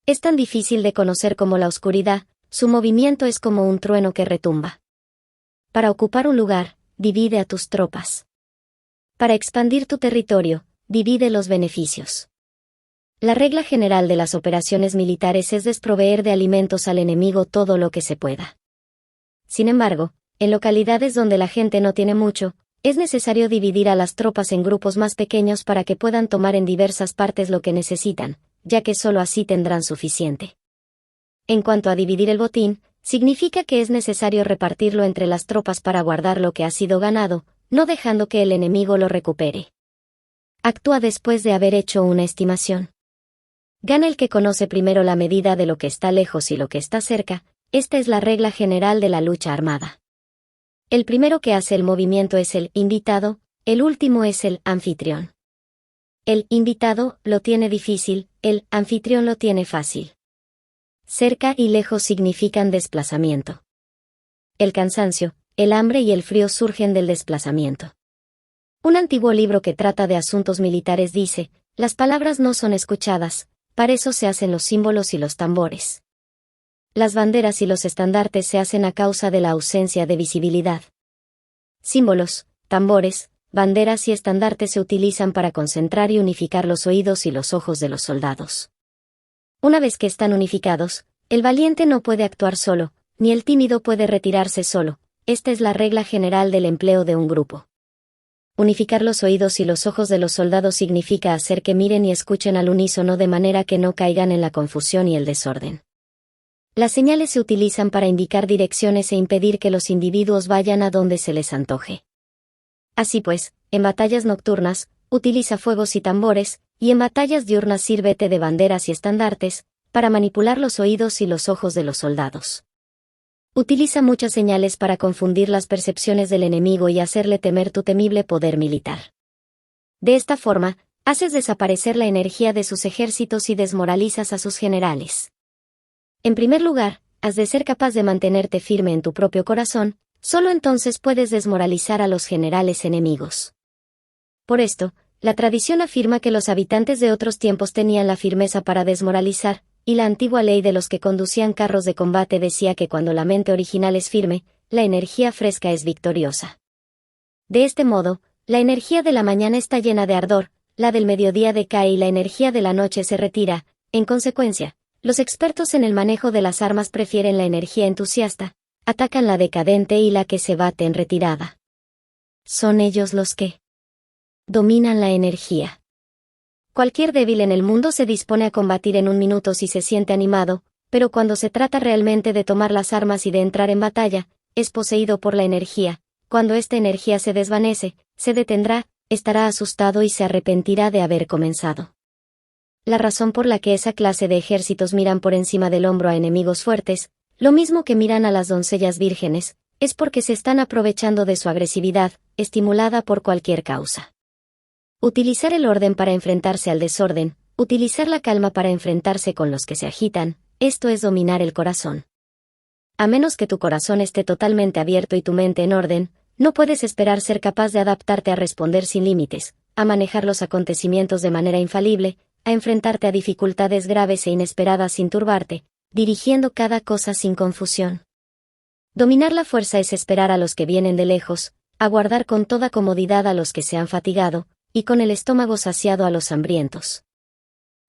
Es tan difícil de conocer como la oscuridad, su movimiento es como un trueno que retumba. Para ocupar un lugar, divide a tus tropas. Para expandir tu territorio, divide los beneficios. La regla general de las operaciones militares es desproveer de alimentos al enemigo todo lo que se pueda. Sin embargo, en localidades donde la gente no tiene mucho, es necesario dividir a las tropas en grupos más pequeños para que puedan tomar en diversas partes lo que necesitan, ya que solo así tendrán suficiente. En cuanto a dividir el botín, significa que es necesario repartirlo entre las tropas para guardar lo que ha sido ganado, no dejando que el enemigo lo recupere. Actúa después de haber hecho una estimación. Gana el que conoce primero la medida de lo que está lejos y lo que está cerca. Esta es la regla general de la lucha armada. El primero que hace el movimiento es el invitado, el último es el anfitrión. El invitado lo tiene difícil, el anfitrión lo tiene fácil. Cerca y lejos significan desplazamiento. El cansancio, el hambre y el frío surgen del desplazamiento. Un antiguo libro que trata de asuntos militares dice, las palabras no son escuchadas, para eso se hacen los símbolos y los tambores. Las banderas y los estandartes se hacen a causa de la ausencia de visibilidad. Símbolos, tambores, banderas y estandartes se utilizan para concentrar y unificar los oídos y los ojos de los soldados. Una vez que están unificados, el valiente no puede actuar solo, ni el tímido puede retirarse solo. Esta es la regla general del empleo de un grupo. Unificar los oídos y los ojos de los soldados significa hacer que miren y escuchen al unísono de manera que no caigan en la confusión y el desorden. Las señales se utilizan para indicar direcciones e impedir que los individuos vayan a donde se les antoje. Así pues, en batallas nocturnas, utiliza fuegos y tambores, y en batallas diurnas sírvete de banderas y estandartes, para manipular los oídos y los ojos de los soldados. Utiliza muchas señales para confundir las percepciones del enemigo y hacerle temer tu temible poder militar. De esta forma, haces desaparecer la energía de sus ejércitos y desmoralizas a sus generales. En primer lugar, has de ser capaz de mantenerte firme en tu propio corazón, solo entonces puedes desmoralizar a los generales enemigos. Por esto, la tradición afirma que los habitantes de otros tiempos tenían la firmeza para desmoralizar, y la antigua ley de los que conducían carros de combate decía que cuando la mente original es firme, la energía fresca es victoriosa. De este modo, la energía de la mañana está llena de ardor, la del mediodía decae y la energía de la noche se retira. En consecuencia, los expertos en el manejo de las armas prefieren la energía entusiasta, atacan la decadente y la que se bate en retirada. Son ellos los que dominan la energía. Cualquier débil en el mundo se dispone a combatir en un minuto si se siente animado, pero cuando se trata realmente de tomar las armas y de entrar en batalla, es poseído por la energía. Cuando esta energía se desvanece, se detendrá, estará asustado y se arrepentirá de haber comenzado. La razón por la que esa clase de ejércitos miran por encima del hombro a enemigos fuertes, lo mismo que miran a las doncellas vírgenes, es porque se están aprovechando de su agresividad, estimulada por cualquier causa. Utilizar el orden para enfrentarse al desorden, utilizar la calma para enfrentarse con los que se agitan, esto es dominar el corazón. A menos que tu corazón esté totalmente abierto y tu mente en orden, no puedes esperar ser capaz de adaptarte a responder sin límites, a manejar los acontecimientos de manera infalible, a enfrentarte a dificultades graves e inesperadas sin turbarte, dirigiendo cada cosa sin confusión. Dominar la fuerza es esperar a los que vienen de lejos, aguardar con toda comodidad a los que se han fatigado, y con el estómago saciado a los hambrientos.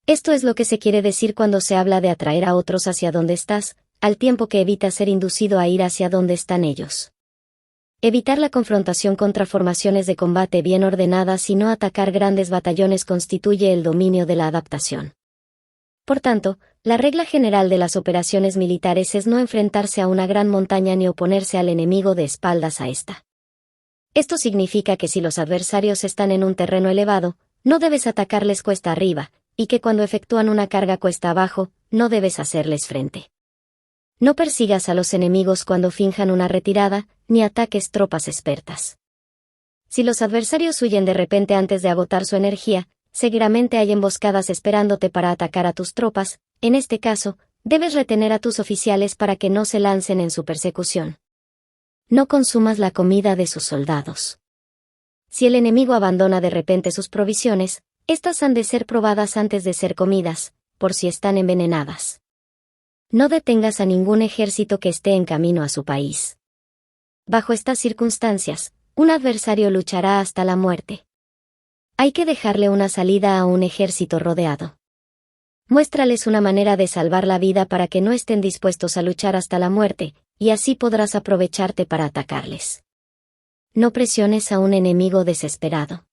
Esto es lo que se quiere decir cuando se habla de atraer a otros hacia donde estás, al tiempo que evitas ser inducido a ir hacia donde están ellos. Evitar la confrontación contra formaciones de combate bien ordenadas y no atacar grandes batallones constituye el dominio de la adaptación. Por tanto, la regla general de las operaciones militares es no enfrentarse a una gran montaña ni oponerse al enemigo de espaldas a esta. Esto significa que si los adversarios están en un terreno elevado, no debes atacarles cuesta arriba, y que cuando efectúan una carga cuesta abajo, no debes hacerles frente. No persigas a los enemigos cuando finjan una retirada, ni ataques tropas expertas. Si los adversarios huyen de repente antes de agotar su energía, seguramente hay emboscadas esperándote para atacar a tus tropas. En este caso, debes retener a tus oficiales para que no se lancen en su persecución. No consumas la comida de sus soldados. Si el enemigo abandona de repente sus provisiones, estas han de ser probadas antes de ser comidas, por si están envenenadas. No detengas a ningún ejército que esté en camino a su país. Bajo estas circunstancias, un adversario luchará hasta la muerte. Hay que dejarle una salida a un ejército rodeado. Muéstrales una manera de salvar la vida para que no estén dispuestos a luchar hasta la muerte, y así podrás aprovecharte para atacarles. No presiones a un enemigo desesperado.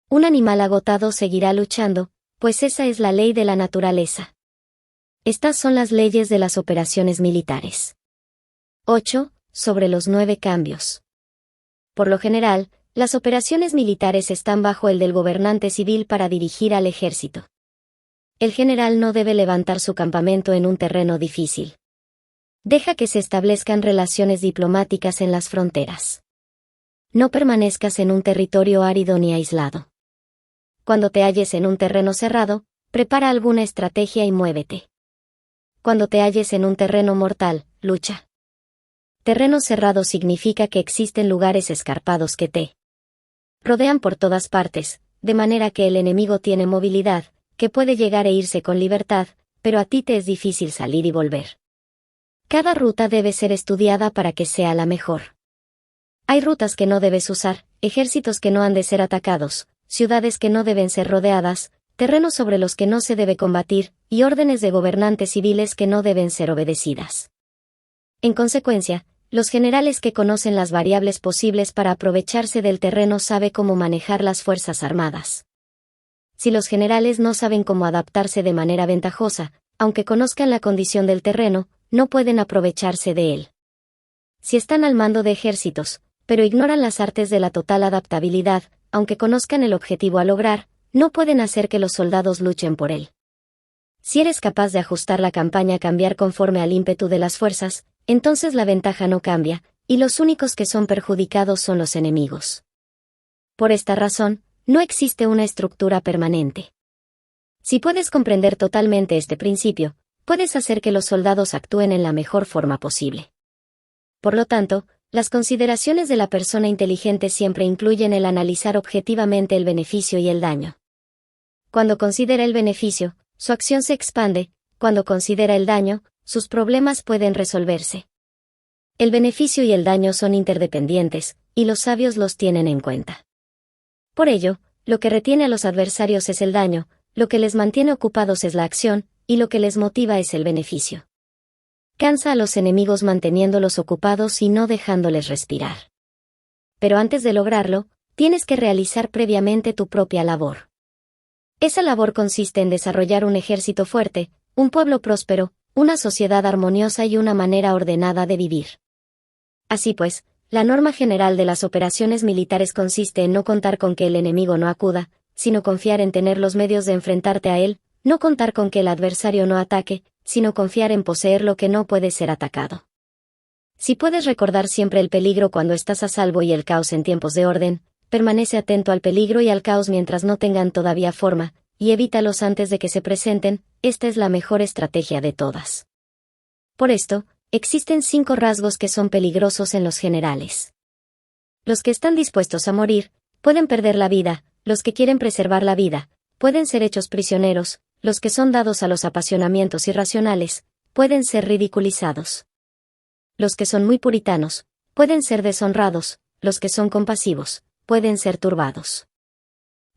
Un animal agotado seguirá luchando, pues esa es la ley de la naturaleza. Estas son las leyes de las operaciones militares. 8. Sobre los 9 cambios. Por lo general, las operaciones militares están bajo el del gobernante civil para dirigir al ejército. El general no debe levantar su campamento en un terreno difícil. Deja que se establezcan relaciones diplomáticas en las fronteras. No permanezcas en un territorio árido ni aislado. Cuando te halles en un terreno cerrado, prepara alguna estrategia y muévete. Cuando te halles en un terreno mortal, lucha. Terreno cerrado significa que existen lugares escarpados que te rodean por todas partes, de manera que el enemigo tiene movilidad, que puede llegar e irse con libertad, pero a ti te es difícil salir y volver. Cada ruta debe ser estudiada para que sea la mejor. Hay rutas que no debes usar, ejércitos que no han de ser atacados, ciudades que no deben ser rodeadas, terrenos sobre los que no se debe combatir, y órdenes de gobernantes civiles que no deben ser obedecidas. En consecuencia, los generales que conocen las variables posibles para aprovecharse del terreno saben cómo manejar las fuerzas armadas. Si los generales no saben cómo adaptarse de manera ventajosa, aunque conozcan la condición del terreno, no pueden aprovecharse de él. Si están al mando de ejércitos, pero ignoran las artes de la total adaptabilidad, aunque conozcan el objetivo a lograr, no pueden hacer que los soldados luchen por él. Si eres capaz de ajustar la campaña a cambiar conforme al ímpetu de las fuerzas, entonces la ventaja no cambia, y los únicos que son perjudicados son los enemigos. Por esta razón, no existe una estructura permanente. Si puedes comprender totalmente este principio, puedes hacer que los soldados actúen en la mejor forma posible. Por lo tanto, las consideraciones de la persona inteligente siempre incluyen el analizar objetivamente el beneficio y el daño. Cuando considera el beneficio, su acción se expande; cuando considera el daño, sus problemas pueden resolverse. El beneficio y el daño son interdependientes, y los sabios los tienen en cuenta. Por ello, lo que retiene a los adversarios es el daño, lo que les mantiene ocupados es la acción, y lo que les motiva es el beneficio. Cansa a los enemigos manteniéndolos ocupados y no dejándoles respirar. Pero antes de lograrlo, tienes que realizar previamente tu propia labor. Esa labor consiste en desarrollar un ejército fuerte, un pueblo próspero, una sociedad armoniosa y una manera ordenada de vivir. Así pues, la norma general de las operaciones militares consiste en no contar con que el enemigo no acuda, sino confiar en tener los medios de enfrentarte a él; no contar con que el adversario no ataque, sino confiar en poseer lo que no puede ser atacado. Si puedes recordar siempre el peligro cuando estás a salvo y el caos en tiempos de orden, permanece atento al peligro y al caos mientras no tengan todavía forma, y evítalos antes de que se presenten. Esta es la mejor estrategia de todas. Por esto, existen 5 rasgos que son peligrosos en los generales. Los que están dispuestos a morir, pueden perder la vida; los que quieren preservar la vida, pueden ser hechos prisioneros; los que son dados a los apasionamientos irracionales, pueden ser ridiculizados. Los que son muy puritanos, pueden ser deshonrados; los que son compasivos, pueden ser turbados.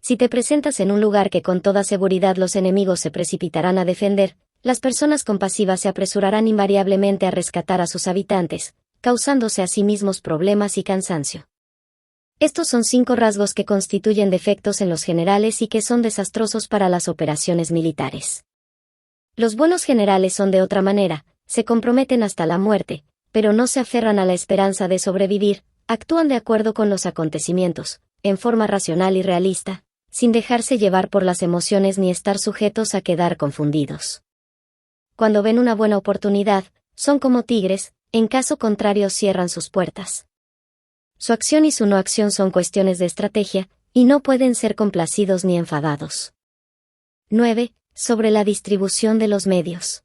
Si te presentas en un lugar que con toda seguridad los enemigos se precipitarán a defender, las personas compasivas se apresurarán invariablemente a rescatar a sus habitantes, causándose a sí mismos problemas y cansancio. Estos son 5 rasgos que constituyen defectos en los generales y que son desastrosos para las operaciones militares. Los buenos generales son de otra manera, se comprometen hasta la muerte, pero no se aferran a la esperanza de sobrevivir; actúan de acuerdo con los acontecimientos, en forma racional y realista, sin dejarse llevar por las emociones ni estar sujetos a quedar confundidos. Cuando ven una buena oportunidad, son como tigres; en caso contrario cierran sus puertas. Su acción y su no acción son cuestiones de estrategia, y no pueden ser complacidos ni enfadados. 9. Sobre la distribución de los medios.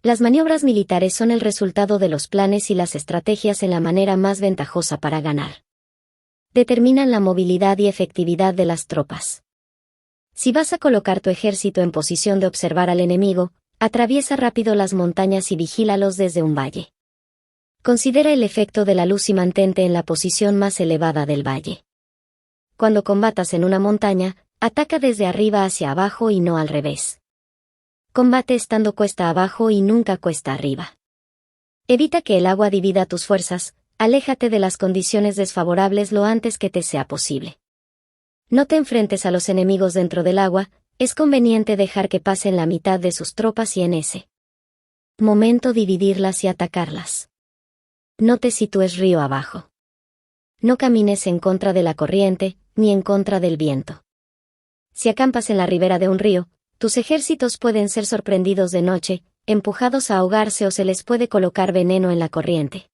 Las maniobras militares son el resultado de los planes y las estrategias en la manera más ventajosa para ganar. Determinan la movilidad y efectividad de las tropas. Si vas a colocar tu ejército en posición de observar al enemigo, atraviesa rápido las montañas y vigílalos desde un valle. Considera el efecto de la luz y mantente en la posición más elevada del valle. Cuando combatas en una montaña, ataca desde arriba hacia abajo y no al revés. Combate estando cuesta abajo y nunca cuesta arriba. Evita que el agua divida tus fuerzas; aléjate de las condiciones desfavorables lo antes que te sea posible. No te enfrentes a los enemigos dentro del agua; es conveniente dejar que pasen la mitad de sus tropas y en ese momento dividirlas y atacarlas. No te sitúes río abajo. No camines en contra de la corriente, ni en contra del viento. Si acampas en la ribera de un río, tus ejércitos pueden ser sorprendidos de noche, empujados a ahogarse o se les puede colocar veneno en la corriente.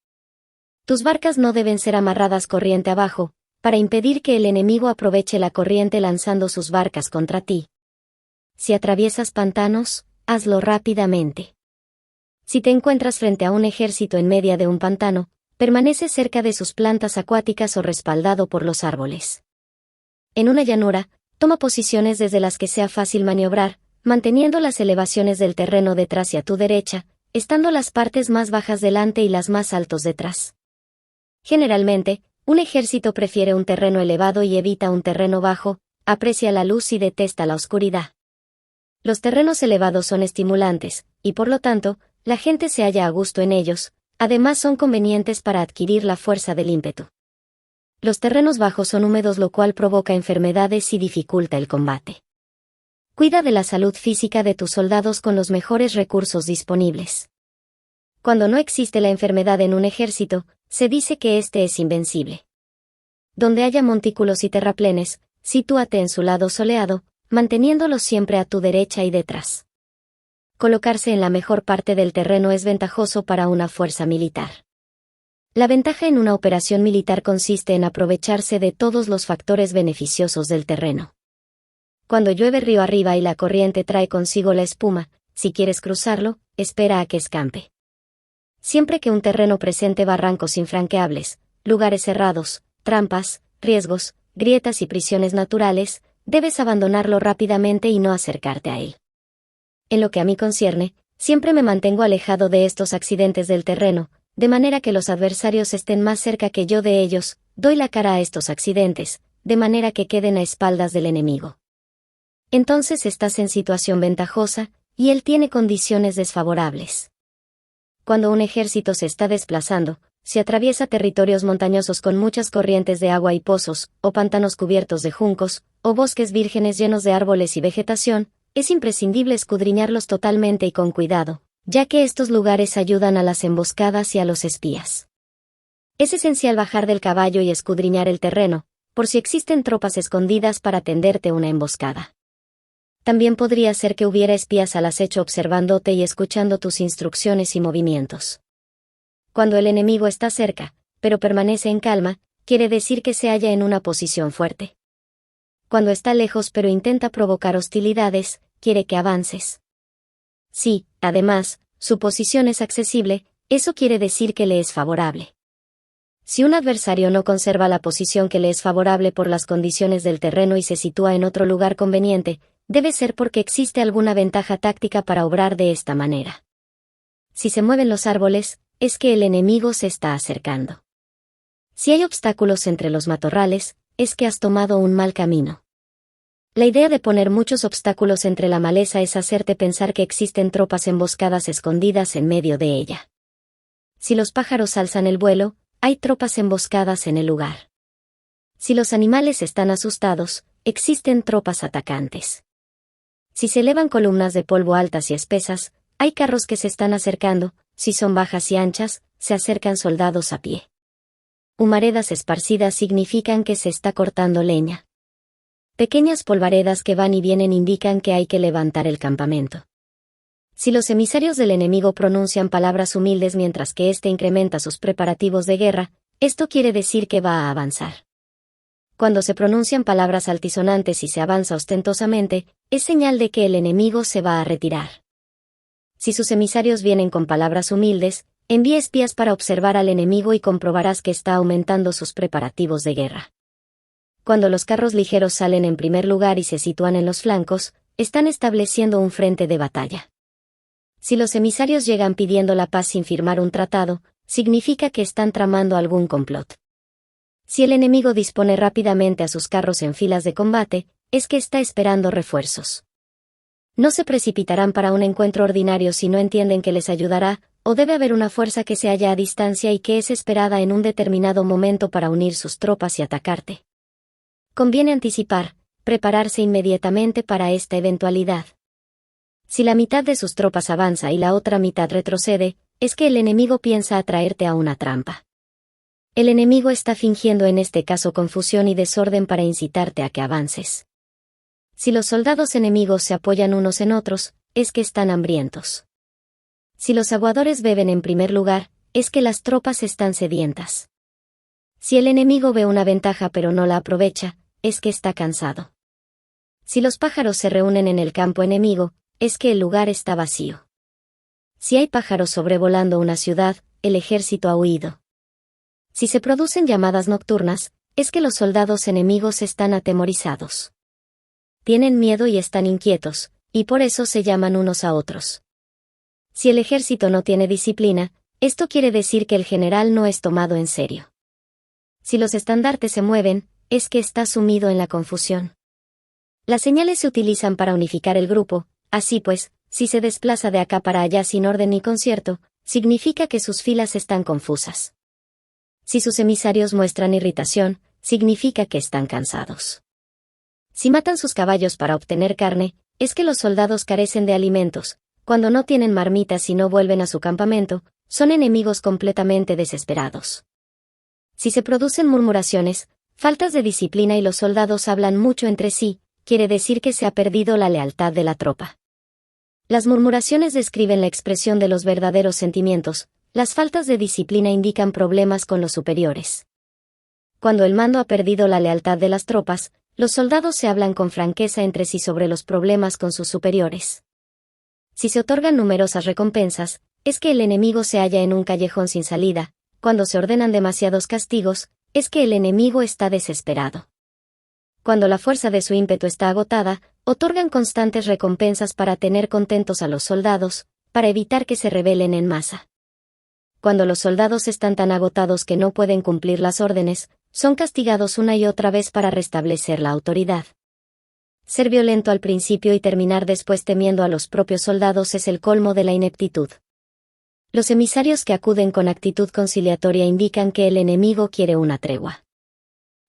Tus barcas no deben ser amarradas corriente abajo, para impedir que el enemigo aproveche la corriente lanzando sus barcas contra ti. Si atraviesas pantanos, hazlo rápidamente. Si te encuentras frente a un ejército en medio de un pantano, permanece cerca de sus plantas acuáticas o respaldado por los árboles. En una llanura, toma posiciones desde las que sea fácil maniobrar, manteniendo las elevaciones del terreno detrás y a tu derecha, estando las partes más bajas delante y las más altos detrás. Generalmente, un ejército prefiere un terreno elevado y evita un terreno bajo, aprecia la luz y detesta la oscuridad. Los terrenos elevados son estimulantes, y por lo tanto, la gente se halla a gusto en ellos, además son convenientes para adquirir la fuerza del ímpetu. Los terrenos bajos son húmedos, lo cual provoca enfermedades y dificulta el combate. Cuida de la salud física de tus soldados con los mejores recursos disponibles. Cuando no existe la enfermedad en un ejército, se dice que éste es invencible. Donde haya montículos y terraplenes, sitúate en su lado soleado, manteniéndolos siempre a tu derecha y detrás. Colocarse en la mejor parte del terreno es ventajoso para una fuerza militar. La ventaja en una operación militar consiste en aprovecharse de todos los factores beneficiosos del terreno. Cuando llueve río arriba y la corriente trae consigo la espuma, si quieres cruzarlo, espera a que escampe. Siempre que un terreno presente barrancos infranqueables, lugares cerrados, trampas, riesgos, grietas y prisiones naturales, debes abandonarlo rápidamente y no acercarte a él. En lo que a mí concierne, siempre me mantengo alejado de estos accidentes del terreno, de manera que los adversarios estén más cerca que yo de ellos, doy la cara a estos accidentes, de manera que queden a espaldas del enemigo. Entonces estás en situación ventajosa, y él tiene condiciones desfavorables. Cuando un ejército se está desplazando, si atraviesa territorios montañosos con muchas corrientes de agua y pozos, o pantanos cubiertos de juncos, o bosques vírgenes llenos de árboles y vegetación, es imprescindible escudriñarlos totalmente y con cuidado, ya que estos lugares ayudan a las emboscadas y a los espías. Es esencial bajar del caballo y escudriñar el terreno, por si existen tropas escondidas para tenderte una emboscada. También podría ser que hubiera espías al acecho observándote y escuchando tus instrucciones y movimientos. Cuando el enemigo está cerca, pero permanece en calma, quiere decir que se halla en una posición fuerte. Cuando está lejos pero intenta provocar hostilidades, quiere que avances. Si, además, su posición es accesible, eso quiere decir que le es favorable. Si un adversario no conserva la posición que le es favorable por las condiciones del terreno y se sitúa en otro lugar conveniente, debe ser porque existe alguna ventaja táctica para obrar de esta manera. Si se mueven los árboles, es que el enemigo se está acercando. Si hay obstáculos entre los matorrales, es que has tomado un mal camino. La idea de poner muchos obstáculos entre la maleza es hacerte pensar que existen tropas emboscadas escondidas en medio de ella. Si los pájaros alzan el vuelo, hay tropas emboscadas en el lugar. Si los animales están asustados, existen tropas atacantes. Si se elevan columnas de polvo altas y espesas, hay carros que se están acercando, si son bajas y anchas, se acercan soldados a pie. Humaredas esparcidas significan que se está cortando leña. Pequeñas polvaredas que van y vienen indican que hay que levantar el campamento. Si los emisarios del enemigo pronuncian palabras humildes mientras que éste incrementa sus preparativos de guerra, esto quiere decir que va a avanzar. Cuando se pronuncian palabras altisonantes y se avanza ostentosamente, es señal de que el enemigo se va a retirar. Si sus emisarios vienen con palabras humildes, envía espías para observar al enemigo y comprobarás que está aumentando sus preparativos de guerra. Cuando los carros ligeros salen en primer lugar y se sitúan en los flancos, están estableciendo un frente de batalla. Si los emisarios llegan pidiendo la paz sin firmar un tratado, significa que están tramando algún complot. Si el enemigo dispone rápidamente a sus carros en filas de combate, es que está esperando refuerzos. No se precipitarán para un encuentro ordinario si no entienden que les ayudará, o debe haber una fuerza que se halla a distancia y que es esperada en un determinado momento para unir sus tropas y atacarte. Conviene anticipar, prepararse inmediatamente para esta eventualidad. Si la mitad de sus tropas avanza y la otra mitad retrocede, es que el enemigo piensa atraerte a una trampa. El enemigo está fingiendo en este caso confusión y desorden para incitarte a que avances. Si los soldados enemigos se apoyan unos en otros, es que están hambrientos. Si los aguadores beben en primer lugar, es que las tropas están sedientas. Si el enemigo ve una ventaja pero no la aprovecha, es que está cansado. Si los pájaros se reúnen en el campo enemigo, es que el lugar está vacío. Si hay pájaros sobrevolando una ciudad, el ejército ha huido. Si se producen llamadas nocturnas, es que los soldados enemigos están atemorizados. Tienen miedo y están inquietos, y por eso se llaman unos a otros. Si el ejército no tiene disciplina, esto quiere decir que el general no es tomado en serio. Si los estandartes se mueven, es que está sumido en la confusión. Las señales se utilizan para unificar el grupo, así pues, si se desplaza de acá para allá sin orden ni concierto, significa que sus filas están confusas. Si sus emisarios muestran irritación, significa que están cansados. Si matan sus caballos para obtener carne, es que los soldados carecen de alimentos. Cuando no tienen marmitas y no vuelven a su campamento, son enemigos completamente desesperados. Si se producen murmuraciones, faltas de disciplina y los soldados hablan mucho entre sí, quiere decir que se ha perdido la lealtad de la tropa. Las murmuraciones describen la expresión de los verdaderos sentimientos, las faltas de disciplina indican problemas con los superiores. Cuando el mando ha perdido la lealtad de las tropas, los soldados se hablan con franqueza entre sí sobre los problemas con sus superiores. Si se otorgan numerosas recompensas, es que el enemigo se halla en un callejón sin salida. Cuando se ordenan demasiados castigos, es que el enemigo está desesperado. Cuando la fuerza de su ímpetu está agotada, otorgan constantes recompensas para tener contentos a los soldados, para evitar que se rebelen en masa. Cuando los soldados están tan agotados que no pueden cumplir las órdenes, son castigados una y otra vez para restablecer la autoridad. Ser violento al principio y terminar después temiendo a los propios soldados es el colmo de la ineptitud. Los emisarios que acuden con actitud conciliatoria indican que el enemigo quiere una tregua.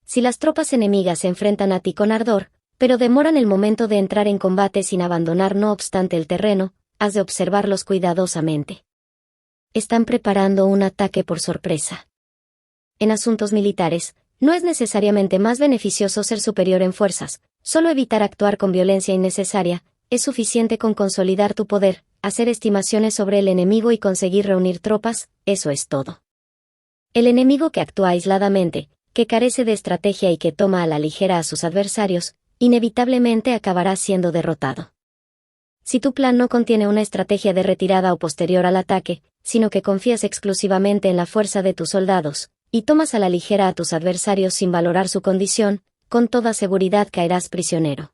Si las tropas enemigas se enfrentan a ti con ardor, pero demoran el momento de entrar en combate sin abandonar no obstante el terreno, has de observarlos cuidadosamente. Están preparando un ataque por sorpresa. En asuntos militares, no es necesariamente más beneficioso ser superior en fuerzas, solo evitar actuar con violencia innecesaria, es suficiente con consolidar tu poder, hacer estimaciones sobre el enemigo y conseguir reunir tropas, eso es todo. El enemigo que actúa aisladamente, que carece de estrategia y que toma a la ligera a sus adversarios, inevitablemente acabará siendo derrotado. Si tu plan no contiene una estrategia de retirada o posterior al ataque, sino que confías exclusivamente en la fuerza de tus soldados, y tomas a la ligera a tus adversarios sin valorar su condición, con toda seguridad caerás prisionero.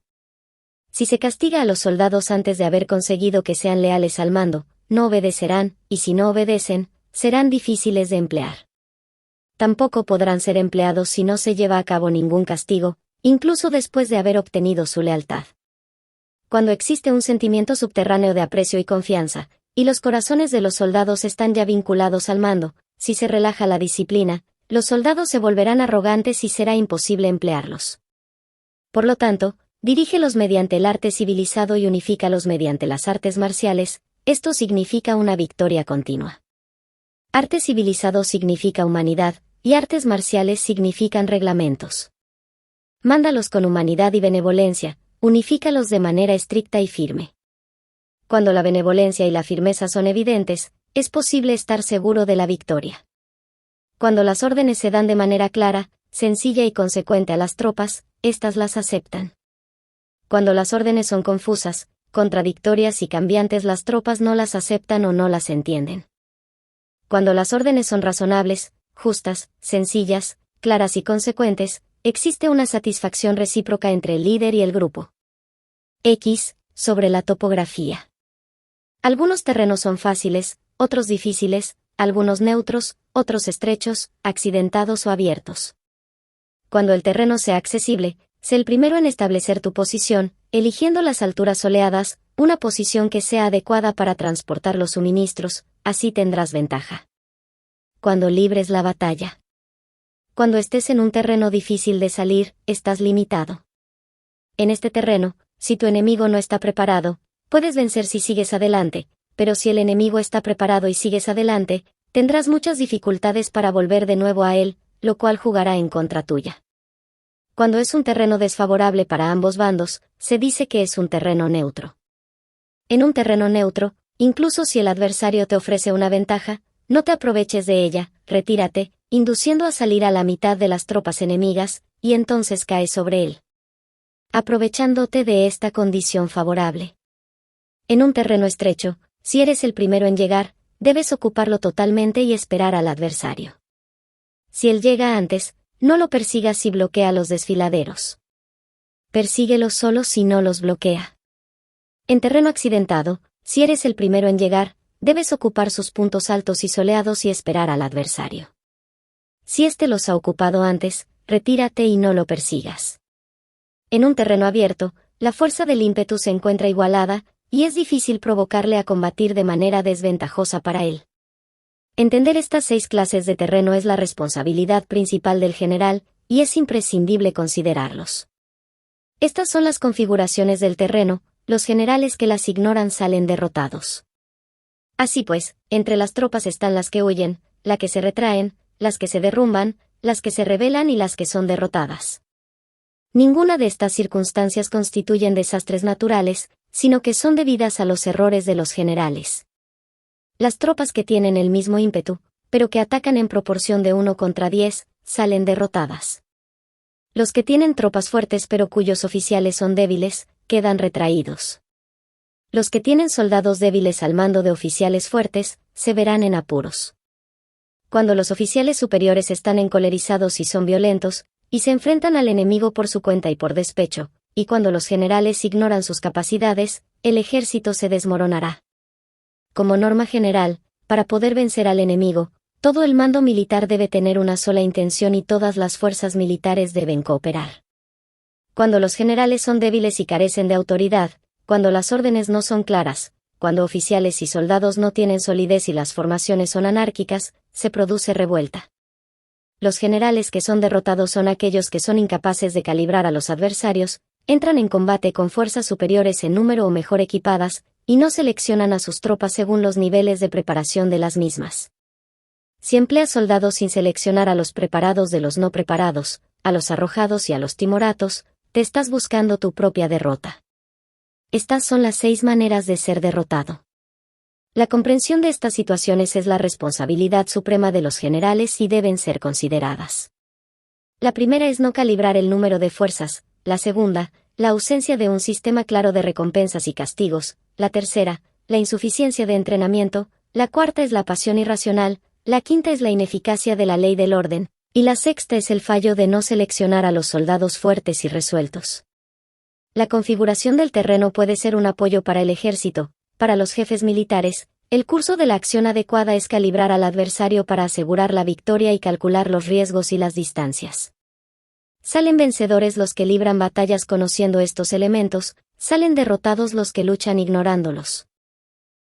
Si se castiga a los soldados antes de haber conseguido que sean leales al mando, no obedecerán, y si no obedecen, serán difíciles de emplear. Tampoco podrán ser empleados si no se lleva a cabo ningún castigo, incluso después de haber obtenido su lealtad. Cuando existe un sentimiento subterráneo de aprecio y confianza, y los corazones de los soldados están ya vinculados al mando, si se relaja la disciplina, los soldados se volverán arrogantes y será imposible emplearlos. Por lo tanto, dirígelos mediante el arte civilizado y unifícalos mediante las artes marciales, esto significa una victoria continua. Arte civilizado significa humanidad, y artes marciales significan reglamentos. Mándalos con humanidad y benevolencia, unifícalos de manera estricta y firme. Cuando la benevolencia y la firmeza son evidentes, es posible estar seguro de la victoria. Cuando las órdenes se dan de manera clara, sencilla y consecuente a las tropas, éstas las aceptan. Cuando las órdenes son confusas, contradictorias y cambiantes, las tropas no las aceptan o no las entienden. Cuando las órdenes son razonables, justas, sencillas, claras y consecuentes, existe una satisfacción recíproca entre el líder y el grupo. X. Sobre la topografía. Algunos terrenos son fáciles, otros difíciles, algunos neutros, otros estrechos, accidentados o abiertos. Cuando el terreno sea accesible, sé el primero en establecer tu posición, eligiendo las alturas soleadas, una posición que sea adecuada para transportar los suministros, así tendrás ventaja. Cuando libres la batalla. Cuando estés en un terreno difícil de salir, estás limitado. en este terreno, si tu enemigo no está preparado, puedes vencer si sigues adelante, pero si el enemigo está preparado y sigues adelante, tendrás muchas dificultades para volver de nuevo a él, lo cual jugará en contra tuya. Cuando es un terreno desfavorable para ambos bandos, se dice que es un terreno neutro. En un terreno neutro, incluso si el adversario te ofrece una ventaja, no te aproveches de ella, retírate, induciendo a salir a la mitad de las tropas enemigas, y entonces cae sobre él, aprovechándote de esta condición favorable. En un terreno estrecho, si eres el primero en llegar, debes ocuparlo totalmente y esperar al adversario. Si él llega antes, no lo persigas y bloquea los desfiladeros. Persíguelo solo si no los bloquea. En terreno accidentado, si eres el primero en llegar, debes ocupar sus puntos altos y soleados y esperar al adversario. Si éste los ha ocupado antes, retírate y no lo persigas. En un terreno abierto, la fuerza del ímpetu se encuentra igualada, y es difícil provocarle a combatir de manera desventajosa para él. Entender estas 6 clases de terreno es la responsabilidad principal del general, y es imprescindible considerarlos. Estas son las configuraciones del terreno, los generales que las ignoran salen derrotados. Así pues, entre las tropas están las que huyen, las que se retraen, las que se derrumban, las que se rebelan y las que son derrotadas. Ninguna de estas circunstancias constituyen desastres naturales, sino que son debidas a los errores de los generales. Las tropas que tienen el mismo ímpetu, pero que atacan en proporción de 1 contra 10, salen derrotadas. Los que tienen tropas fuertes pero cuyos oficiales son débiles, quedan retraídos. Los que tienen soldados débiles al mando de oficiales fuertes, se verán en apuros. Cuando los oficiales superiores están encolerizados y son violentos, y se enfrentan al enemigo por su cuenta y por despecho, y cuando los generales ignoran sus capacidades, el ejército se desmoronará. Como norma general, para poder vencer al enemigo, todo el mando militar debe tener una sola intención y todas las fuerzas militares deben cooperar. Cuando los generales son débiles y carecen de autoridad, cuando las órdenes no son claras, cuando oficiales y soldados no tienen solidez y las formaciones son anárquicas, se produce revuelta. Los generales que son derrotados son aquellos que son incapaces de calibrar a los adversarios, entran en combate con fuerzas superiores en número o mejor equipadas, y no seleccionan a sus tropas según los niveles de preparación de las mismas. Si empleas soldados sin seleccionar a los preparados de los no preparados, a los arrojados y a los timoratos, te estás buscando tu propia derrota. Estas son las 6 maneras de ser derrotado. La comprensión de estas situaciones es la responsabilidad suprema de los generales y deben ser consideradas. La primera es no calibrar el número de fuerzas, la segunda, la ausencia de un sistema claro de recompensas y castigos, la tercera, la insuficiencia de entrenamiento, la cuarta es la pasión irracional, la quinta es la ineficacia de la ley del orden, y la sexta es el fallo de no seleccionar a los soldados fuertes y resueltos. La configuración del terreno puede ser un apoyo para el ejército, para los jefes militares. El curso de la acción adecuada es calibrar al adversario para asegurar la victoria y calcular los riesgos y las distancias. Salen vencedores los que libran batallas conociendo estos elementos, salen derrotados los que luchan ignorándolos.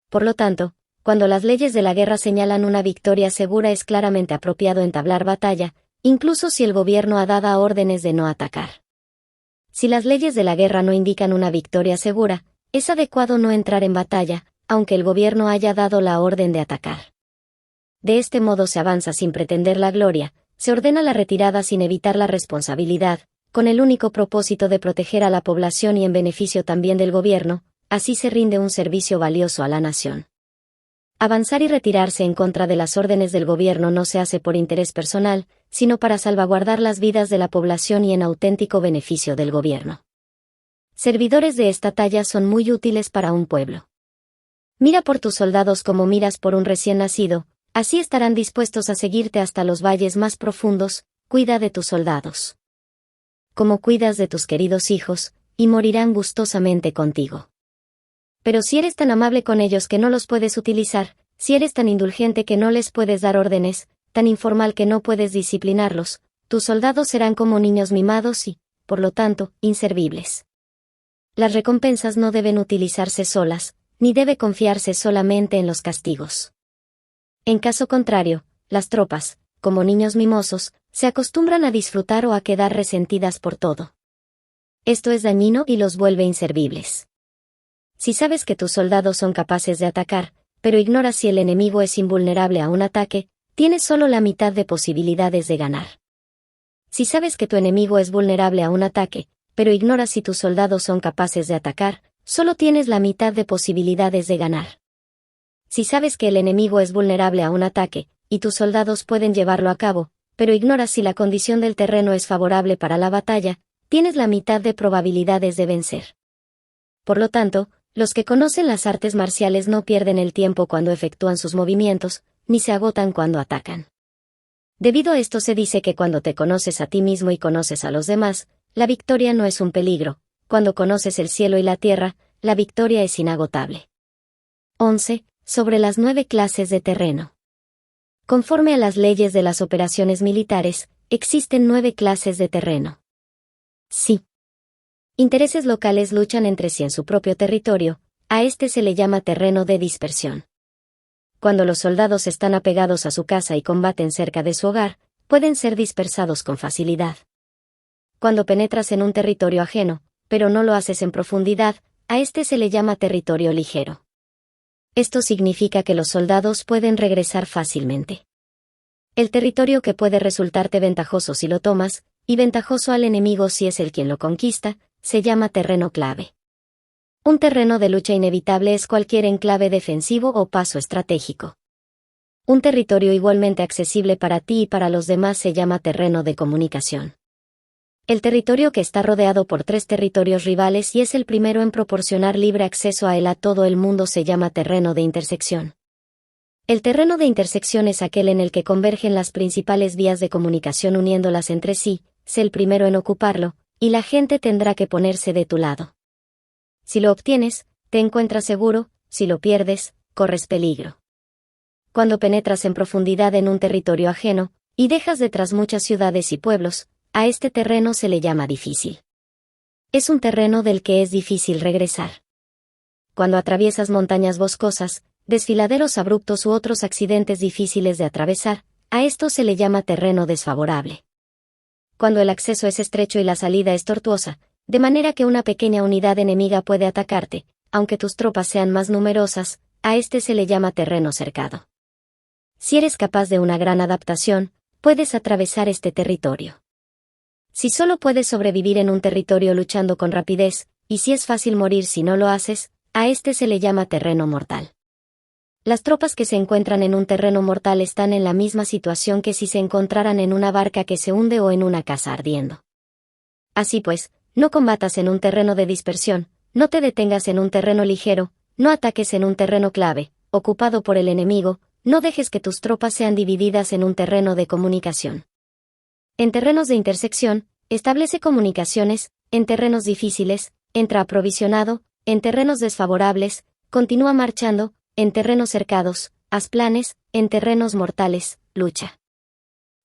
Por lo tanto, cuando las leyes de la guerra señalan una victoria segura es claramente apropiado entablar batalla, incluso si el gobierno ha dado órdenes de no atacar. Si las leyes de la guerra no indican una victoria segura, es adecuado no entrar en batalla, aunque el gobierno haya dado la orden de atacar. De este modo se avanza sin pretender la gloria, se ordena la retirada sin evitar la responsabilidad, con el único propósito de proteger a la población y en beneficio también del gobierno, así se rinde un servicio valioso a la nación. Avanzar y retirarse en contra de las órdenes del gobierno no se hace por interés personal, sino para salvaguardar las vidas de la población y en auténtico beneficio del gobierno. Servidores de esta talla son muy útiles para un pueblo. Mira por tus soldados como miras por un recién nacido, así estarán dispuestos a seguirte hasta los valles más profundos. Cuida de tus soldados como cuidas de tus queridos hijos, y morirán gustosamente contigo. Pero si eres tan amable con ellos que no los puedes utilizar, si eres tan indulgente que no les puedes dar órdenes, tan informal que no puedes disciplinarlos, tus soldados serán como niños mimados y, por lo tanto, inservibles. Las recompensas no deben utilizarse solas, ni debe confiarse solamente en los castigos. En caso contrario, las tropas, como niños mimosos, se acostumbran a disfrutar o a quedar resentidas por todo. Esto es dañino y los vuelve inservibles. Si sabes que tus soldados son capaces de atacar, pero ignoras si el enemigo es invulnerable a un ataque, tienes solo la mitad de posibilidades de ganar. Si sabes que tu enemigo es vulnerable a un ataque, pero ignoras si tus soldados son capaces de atacar, solo tienes la mitad de posibilidades de ganar. Si sabes que el enemigo es vulnerable a un ataque, y tus soldados pueden llevarlo a cabo, pero ignoras si la condición del terreno es favorable para la batalla, tienes la mitad de probabilidades de vencer. Por lo tanto, los que conocen las artes marciales no pierden el tiempo cuando efectúan sus movimientos, ni se agotan cuando atacan. Debido a esto se dice que cuando te conoces a ti mismo y conoces a los demás, la victoria no es un peligro. Cuando conoces el cielo y la tierra, la victoria es inagotable. 11. Sobre las 9 clases de terreno. Conforme a las leyes de las operaciones militares, existen 9 clases de terreno. Sí. Intereses locales luchan entre sí en su propio territorio, a este se le llama terreno de dispersión. Cuando los soldados están apegados a su casa y combaten cerca de su hogar, pueden ser dispersados con facilidad. Cuando penetras en un territorio ajeno, pero no lo haces en profundidad, a este se le llama territorio ligero. Esto significa que los soldados pueden regresar fácilmente. El territorio que puede resultarte ventajoso si lo tomas, y ventajoso al enemigo si es él quien lo conquista, se llama terreno clave. Un terreno de lucha inevitable es cualquier enclave defensivo o paso estratégico. Un territorio igualmente accesible para ti y para los demás se llama terreno de comunicación. El territorio que está rodeado por 3 territorios rivales y es el primero en proporcionar libre acceso a él a todo el mundo se llama terreno de intersección. El terreno de intersección es aquel en el que convergen las principales vías de comunicación uniéndolas entre sí, sé el primero en ocuparlo, y la gente tendrá que ponerse de tu lado. Si lo obtienes, te encuentras seguro, si lo pierdes, corres peligro. Cuando penetras en profundidad en un territorio ajeno, y dejas detrás muchas ciudades y pueblos, a este terreno se le llama difícil. Es un terreno del que es difícil regresar. Cuando atraviesas montañas boscosas, desfiladeros abruptos u otros accidentes difíciles de atravesar, a esto se le llama terreno desfavorable. Cuando el acceso es estrecho y la salida es tortuosa, de manera que una pequeña unidad enemiga puede atacarte, aunque tus tropas sean más numerosas, a este se le llama terreno cercado. Si eres capaz de una gran adaptación, puedes atravesar este territorio. Si solo puedes sobrevivir en un territorio luchando con rapidez, y si es fácil morir si no lo haces, a este se le llama terreno mortal. Las tropas que se encuentran en un terreno mortal están en la misma situación que si se encontraran en una barca que se hunde o en una casa ardiendo. Así pues, no combatas en un terreno de dispersión, no te detengas en un terreno ligero, no ataques en un terreno clave, ocupado por el enemigo, no dejes que tus tropas sean divididas en un terreno de comunicación. En terrenos de intersección, establece comunicaciones, en terrenos difíciles, entra aprovisionado, en terrenos desfavorables, continúa marchando, en terrenos cercados, haz planes, en terrenos mortales, lucha.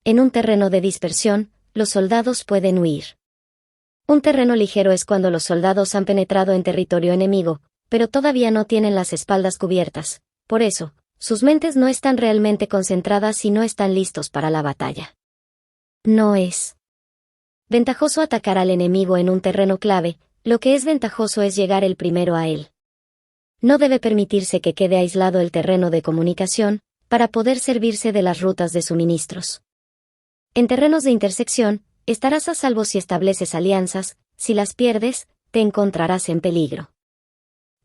En un terreno de dispersión, los soldados pueden huir. Un terreno ligero es cuando los soldados han penetrado en territorio enemigo, pero todavía no tienen las espaldas cubiertas, por eso, sus mentes no están realmente concentradas y no están listos para la batalla. No es ventajoso atacar al enemigo en un terreno clave, lo que es ventajoso es llegar el primero a él. No debe permitirse que quede aislado el terreno de comunicación, para poder servirse de las rutas de suministros. En terrenos de intersección, estarás a salvo si estableces alianzas, si las pierdes, te encontrarás en peligro.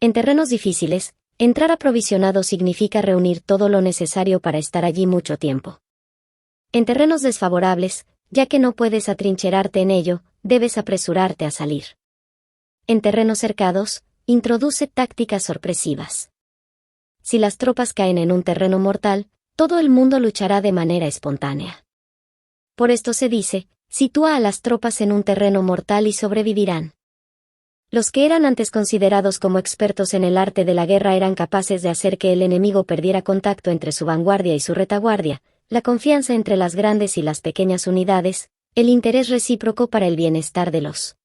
En terrenos difíciles, entrar aprovisionado significa reunir todo lo necesario para estar allí mucho tiempo. En terrenos desfavorables, ya que no puedes atrincherarte en ello, debes apresurarte a salir. En terrenos cercados, introduce tácticas sorpresivas. Si las tropas caen en un terreno mortal, todo el mundo luchará de manera espontánea. Por esto se dice, sitúa a las tropas en un terreno mortal y sobrevivirán. Los que eran antes considerados como expertos en el arte de la guerra eran capaces de hacer que el enemigo perdiera contacto entre su vanguardia y su retaguardia, la confianza entre las grandes y las pequeñas unidades, el interés recíproco para el bienestar de los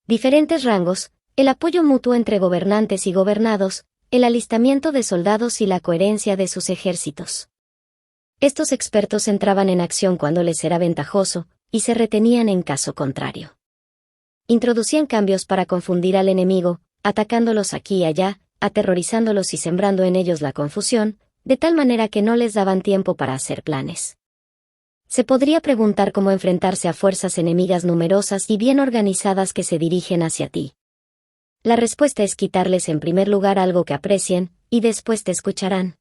diferentes rangos, el apoyo mutuo entre gobernantes y gobernados, el alistamiento de soldados y la coherencia de sus ejércitos. Estos expertos entraban en acción cuando les era ventajoso, y se retenían en caso contrario. Introducían cambios para confundir al enemigo, atacándolos aquí y allá, aterrorizándolos y sembrando en ellos la confusión, de tal manera que no les daban tiempo para hacer planes. Se podría preguntar cómo enfrentarse a fuerzas enemigas numerosas y bien organizadas que se dirigen hacia ti. La respuesta es quitarles en primer lugar algo que aprecien, y después te escucharán.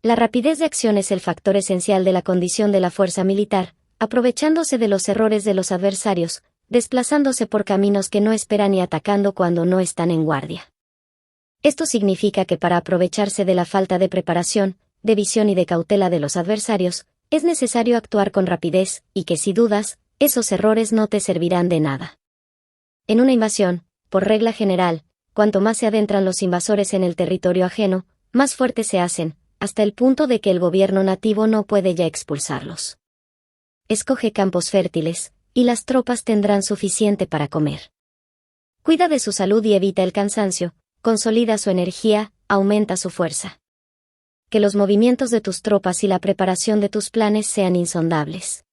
La rapidez de acción es el factor esencial de la condición de la fuerza militar, aprovechándose de los errores de los adversarios, desplazándose por caminos que no esperan y atacando cuando no están en guardia. Esto significa que para aprovecharse de la falta de preparación, de visión y de cautela de los adversarios, es necesario actuar con rapidez, y que si dudas, esos errores no te servirán de nada. En una invasión, por regla general, cuanto más se adentran los invasores en el territorio ajeno, más fuertes se hacen, hasta el punto de que el gobierno nativo no puede ya expulsarlos. Escoge campos fértiles, y las tropas tendrán suficiente para comer. Cuida de su salud y evita el cansancio, consolida su energía, aumenta su fuerza. Que los movimientos de tus tropas y la preparación de tus planes sean insondables.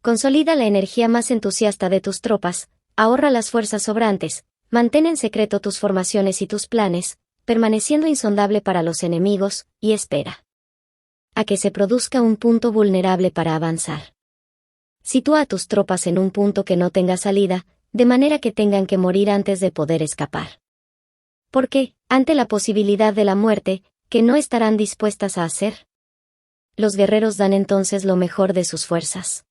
Consolida la energía más entusiasta de tus tropas, ahorra las fuerzas sobrantes, mantén en secreto tus formaciones y tus planes, permaneciendo insondable para los enemigos, y espera a que se produzca un punto vulnerable para avanzar. Sitúa a tus tropas en un punto que no tenga salida, de manera que tengan que morir antes de poder escapar. Porque, ante la posibilidad de la muerte, ¿qué no estarán dispuestas a hacer? Los guerreros dan entonces lo mejor de sus fuerzas.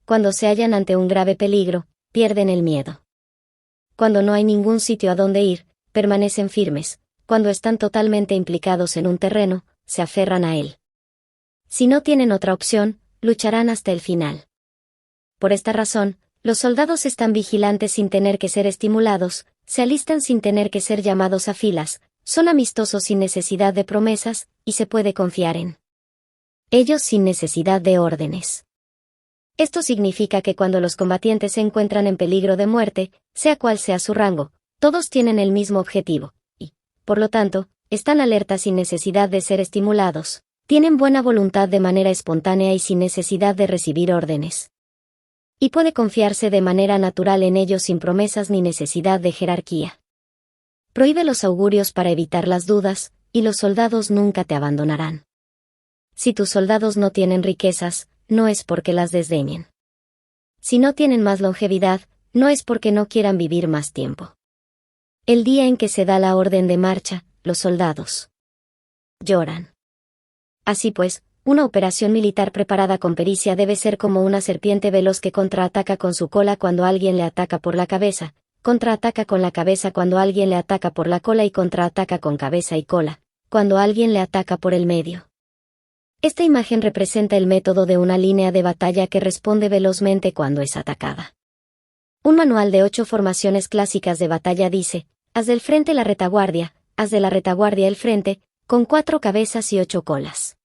Cuando se hallan ante un grave peligro, pierden el miedo. Cuando no hay ningún sitio a donde ir, permanecen firmes. Cuando están totalmente implicados en un terreno, se aferran a él. Si no tienen otra opción, lucharán hasta el final. Por esta razón, los soldados están vigilantes sin tener que ser estimulados, se alistan sin tener que ser llamados a filas, son amistosos sin necesidad de promesas, y se puede confiar en ellos sin necesidad de órdenes. Esto significa que cuando los combatientes se encuentran en peligro de muerte, sea cual sea su rango, todos tienen el mismo objetivo, y, por lo tanto, están alertas sin necesidad de ser estimulados, tienen buena voluntad de manera espontánea y sin necesidad de recibir órdenes. Y puede confiarse de manera natural en ellos sin promesas ni necesidad de jerarquía. Prohíbe los augurios para evitar las dudas, y los soldados nunca te abandonarán. Si tus soldados no tienen riquezas, no es porque las desdeñen. Si no tienen más longevidad, no es porque no quieran vivir más tiempo. El día en que se da la orden de marcha, los soldados lloran. Así pues, una operación militar preparada con pericia debe ser como una serpiente veloz que contraataca con su cola cuando alguien le ataca por la cabeza, contraataca con la cabeza cuando alguien le ataca por la cola y contraataca con cabeza y cola, cuando alguien le ataca por el medio. Esta imagen representa el método de una línea de batalla que responde velozmente cuando es atacada. Un manual de 8 formaciones clásicas de batalla dice: haz del frente la retaguardia, haz de la retaguardia el frente, con 4 cabezas y 8 colas.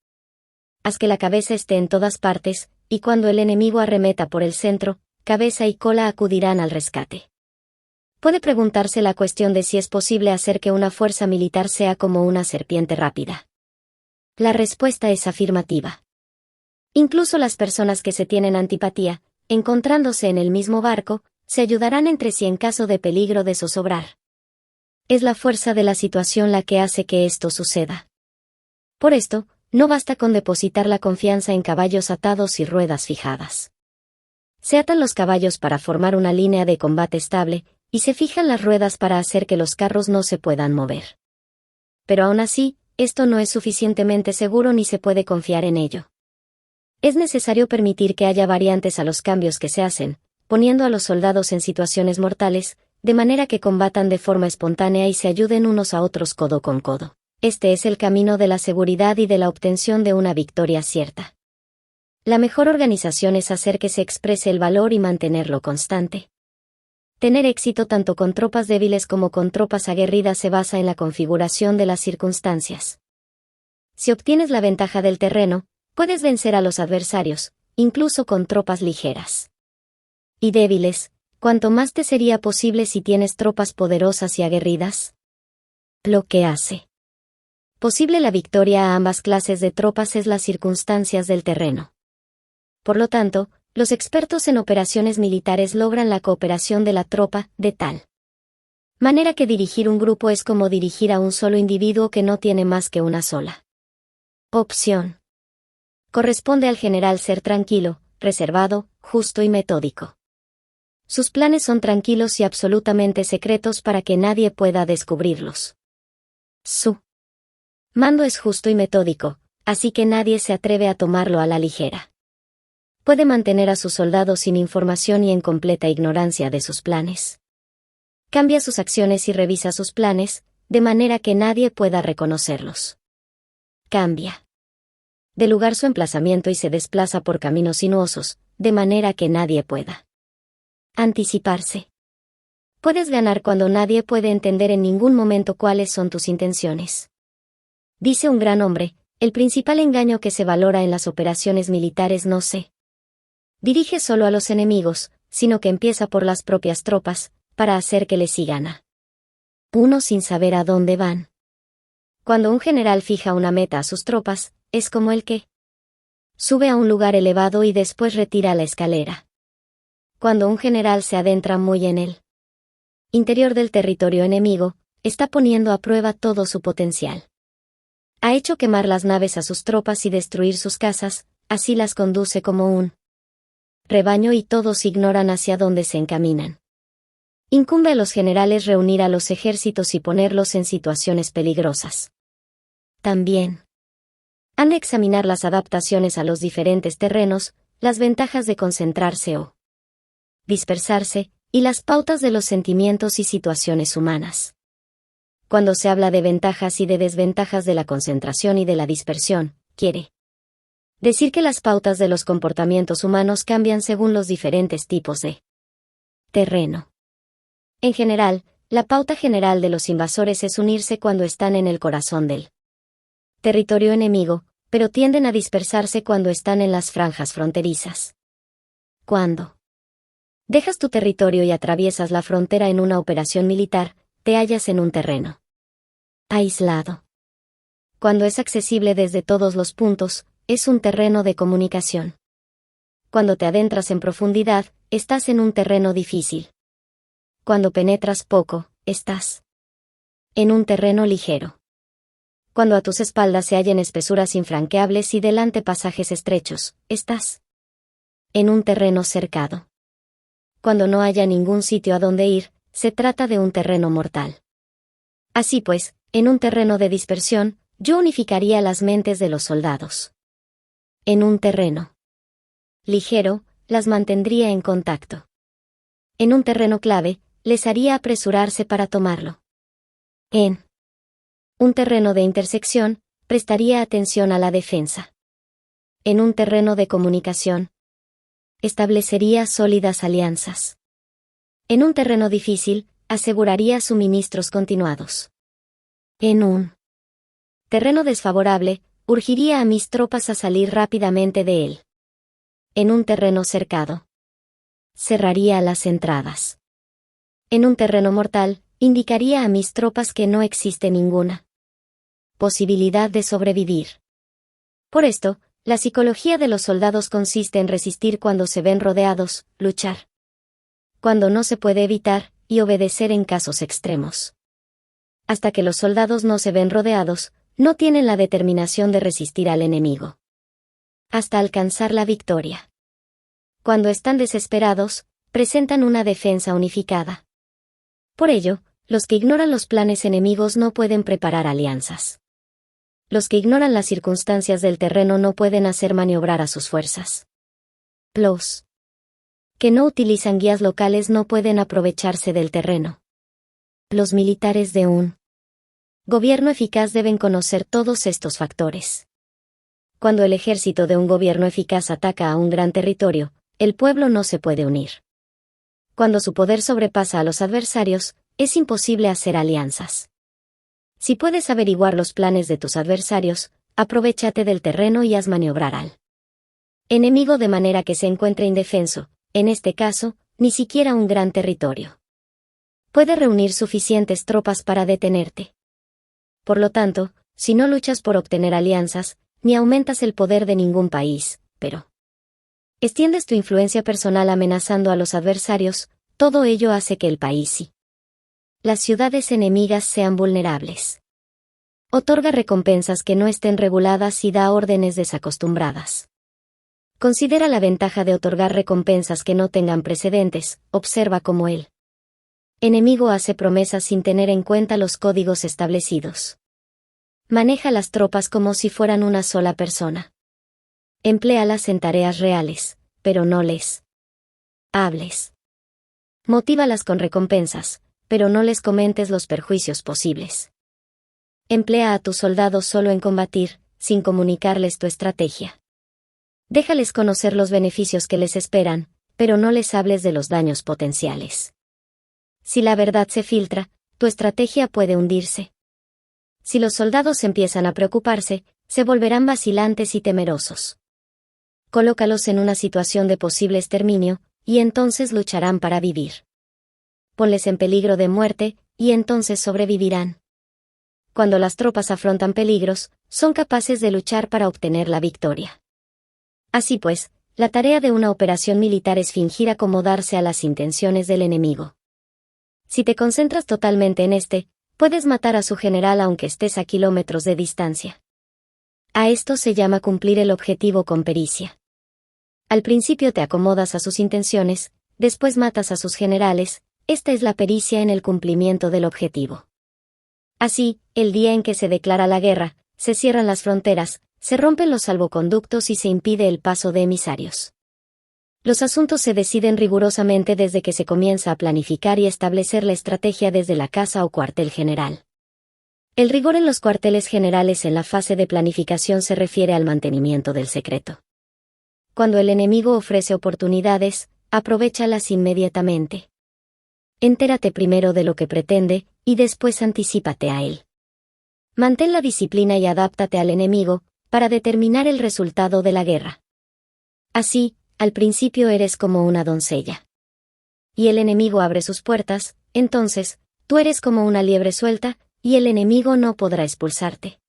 Haz que la cabeza esté en todas partes, y cuando el enemigo arremeta por el centro, cabeza y cola acudirán al rescate. Puede preguntarse la cuestión de si es posible hacer que una fuerza militar sea como una serpiente rápida. La respuesta es afirmativa. Incluso las personas que se tienen antipatía, encontrándose en el mismo barco, se ayudarán entre sí en caso de peligro de zozobrar. Es la fuerza de la situación la que hace que esto suceda. Por esto, no basta con depositar la confianza en caballos atados y ruedas fijadas. Se atan los caballos para formar una línea de combate estable, y se fijan las ruedas para hacer que los carros no se puedan mover. Pero aún así, esto no es suficientemente seguro ni se puede confiar en ello. Es necesario permitir que haya variantes a los cambios que se hacen, poniendo a los soldados en situaciones mortales, de manera que combatan de forma espontánea y se ayuden unos a otros codo con codo. Este es el camino de la seguridad y de la obtención de una victoria cierta. La mejor organización es hacer que se exprese el valor y mantenerlo constante. Tener éxito tanto con tropas débiles como con tropas aguerridas se basa en la configuración de las circunstancias. Si obtienes la ventaja del terreno, puedes vencer a los adversarios, incluso con tropas ligeras y débiles. ¿Cuánto más te sería posible si tienes tropas poderosas y aguerridas? Lo que hace posible la victoria a ambas clases de tropas es las circunstancias del terreno. Por lo tanto, los expertos en operaciones militares logran la cooperación de la tropa, de tal manera que dirigir un grupo es como dirigir a un solo individuo que no tiene más que una sola opción. Corresponde al general ser tranquilo, reservado, justo y metódico. Sus planes son tranquilos y absolutamente secretos para que nadie pueda descubrirlos. Su mando es justo y metódico, así que nadie se atreve a tomarlo a la ligera. Puede mantener a sus soldados sin información y en completa ignorancia de sus planes. Cambia sus acciones y revisa sus planes, de manera que nadie pueda reconocerlos. Cambia de lugar su emplazamiento y se desplaza por caminos sinuosos, de manera que nadie pueda anticiparse. Puedes ganar cuando nadie puede entender en ningún momento cuáles son tus intenciones. Dice un gran hombre, el principal engaño que se valora en las operaciones militares no se dirige solo a los enemigos, sino que empieza por las propias tropas, para hacer que les sigan a uno sin saber a dónde van. Cuando un general fija una meta a sus tropas, es como el que sube a un lugar elevado y después retira la escalera. Cuando un general se adentra muy en el interior del territorio enemigo, está poniendo a prueba todo su potencial. Ha hecho quemar las naves a sus tropas y destruir sus casas, así las conduce como un rebaño y todos ignoran hacia dónde se encaminan. Incumbe a los generales reunir a los ejércitos y ponerlos en situaciones peligrosas. También han de examinar las adaptaciones a los diferentes terrenos, las ventajas de concentrarse o dispersarse, y las pautas de los sentimientos y situaciones humanas. Cuando se habla de ventajas y de desventajas de la concentración y de la dispersión, quiere decir que las pautas de los comportamientos humanos cambian según los diferentes tipos de terreno. En general, la pauta general de los invasores es unirse cuando están en el corazón del territorio enemigo, pero tienden a dispersarse cuando están en las franjas fronterizas. Cuando dejas tu territorio y atraviesas la frontera en una operación militar, te hallas en un terreno aislado. Cuando es accesible desde todos los puntos, es un terreno de comunicación. Cuando te adentras en profundidad, estás en un terreno difícil. Cuando penetras poco, estás en un terreno ligero. Cuando a tus espaldas se hallen espesuras infranqueables y delante pasajes estrechos, estás en un terreno cercado. Cuando no haya ningún sitio a donde ir, se trata de un terreno mortal. Así pues, en un terreno de dispersión, yo unificaría las mentes de los soldados. En un terreno ligero, las mantendría en contacto. En un terreno clave, les haría apresurarse para tomarlo. En un terreno de intersección, prestaría atención a la defensa. En un terreno de comunicación, establecería sólidas alianzas. En un terreno difícil, aseguraría suministros continuados. En un terreno desfavorable, urgiría a mis tropas a salir rápidamente de él. En un terreno cercado, cerraría las entradas. En un terreno mortal, indicaría a mis tropas que no existe ninguna posibilidad de sobrevivir. Por esto, la psicología de los soldados consiste en resistir cuando se ven rodeados, luchar cuando no se puede evitar, y obedecer en casos extremos. Hasta que los soldados no se ven rodeados, no tienen la determinación de resistir al enemigo. Hasta alcanzar la victoria. Cuando están desesperados, presentan una defensa unificada. Por ello, los que ignoran los planes enemigos no pueden preparar alianzas. Los que ignoran las circunstancias del terreno no pueden hacer maniobrar a sus fuerzas. Los que no utilizan guías locales no pueden aprovecharse del terreno. Los militares de un gobierno eficaz deben conocer todos estos factores. Cuando el ejército de un gobierno eficaz ataca a un gran territorio, el pueblo no se puede unir. Cuando su poder sobrepasa a los adversarios, es imposible hacer alianzas. Si puedes averiguar los planes de tus adversarios, aprovéchate del terreno y haz maniobrar al enemigo de manera que se encuentre indefenso, en este caso, ni siquiera un gran territorio. Puede reunir suficientes tropas para detenerte. Por lo tanto, si no luchas por obtener alianzas, ni aumentas el poder de ningún país, pero Extiendes tu influencia personal amenazando a los adversarios, todo ello hace que el país y las ciudades enemigas sean vulnerables. Otorga recompensas que no estén reguladas y da órdenes desacostumbradas. Considera la ventaja de otorgar recompensas que no tengan precedentes, observa cómo el enemigo hace promesas sin tener en cuenta los códigos establecidos. Maneja las tropas como si fueran una sola persona. Empléalas en tareas reales, pero no les hables. Motívalas con recompensas, pero no les comentes los perjuicios posibles. Emplea a tus soldados solo en combatir, sin comunicarles tu estrategia. Déjales conocer los beneficios que les esperan, pero no les hables de los daños potenciales. Si la verdad se filtra, tu estrategia puede hundirse. Si los soldados empiezan a preocuparse, se volverán vacilantes y temerosos. Colócalos en una situación de posible exterminio, y entonces lucharán para vivir. Ponles en peligro de muerte, y entonces sobrevivirán. Cuando las tropas afrontan peligros, son capaces de luchar para obtener la victoria. Así pues, la tarea de una operación militar es fingir acomodarse a las intenciones del enemigo. Si te concentras totalmente en puedes matar a su general aunque estés a kilómetros de distancia. A esto se llama cumplir el objetivo con pericia. Al principio te acomodas a sus intenciones, después matas a sus generales, esta es la pericia en el cumplimiento del objetivo. Así, el día en que se declara la guerra, se cierran las fronteras, se rompen los salvoconductos y se impide el paso de emisarios. Los asuntos se deciden rigurosamente desde que se comienza a planificar y establecer la estrategia desde la casa o cuartel general. El rigor en los cuarteles generales en la fase de planificación se refiere al mantenimiento del secreto. Cuando el enemigo ofrece oportunidades, aprovéchalas inmediatamente. Entérate primero de lo que pretende, y después anticípate a él. Mantén la disciplina y adáptate al enemigo, para determinar el resultado de la guerra. Así, al principio eres como una doncella. Y el enemigo abre sus puertas, entonces, tú eres como una liebre suelta, y el enemigo no podrá expulsarte.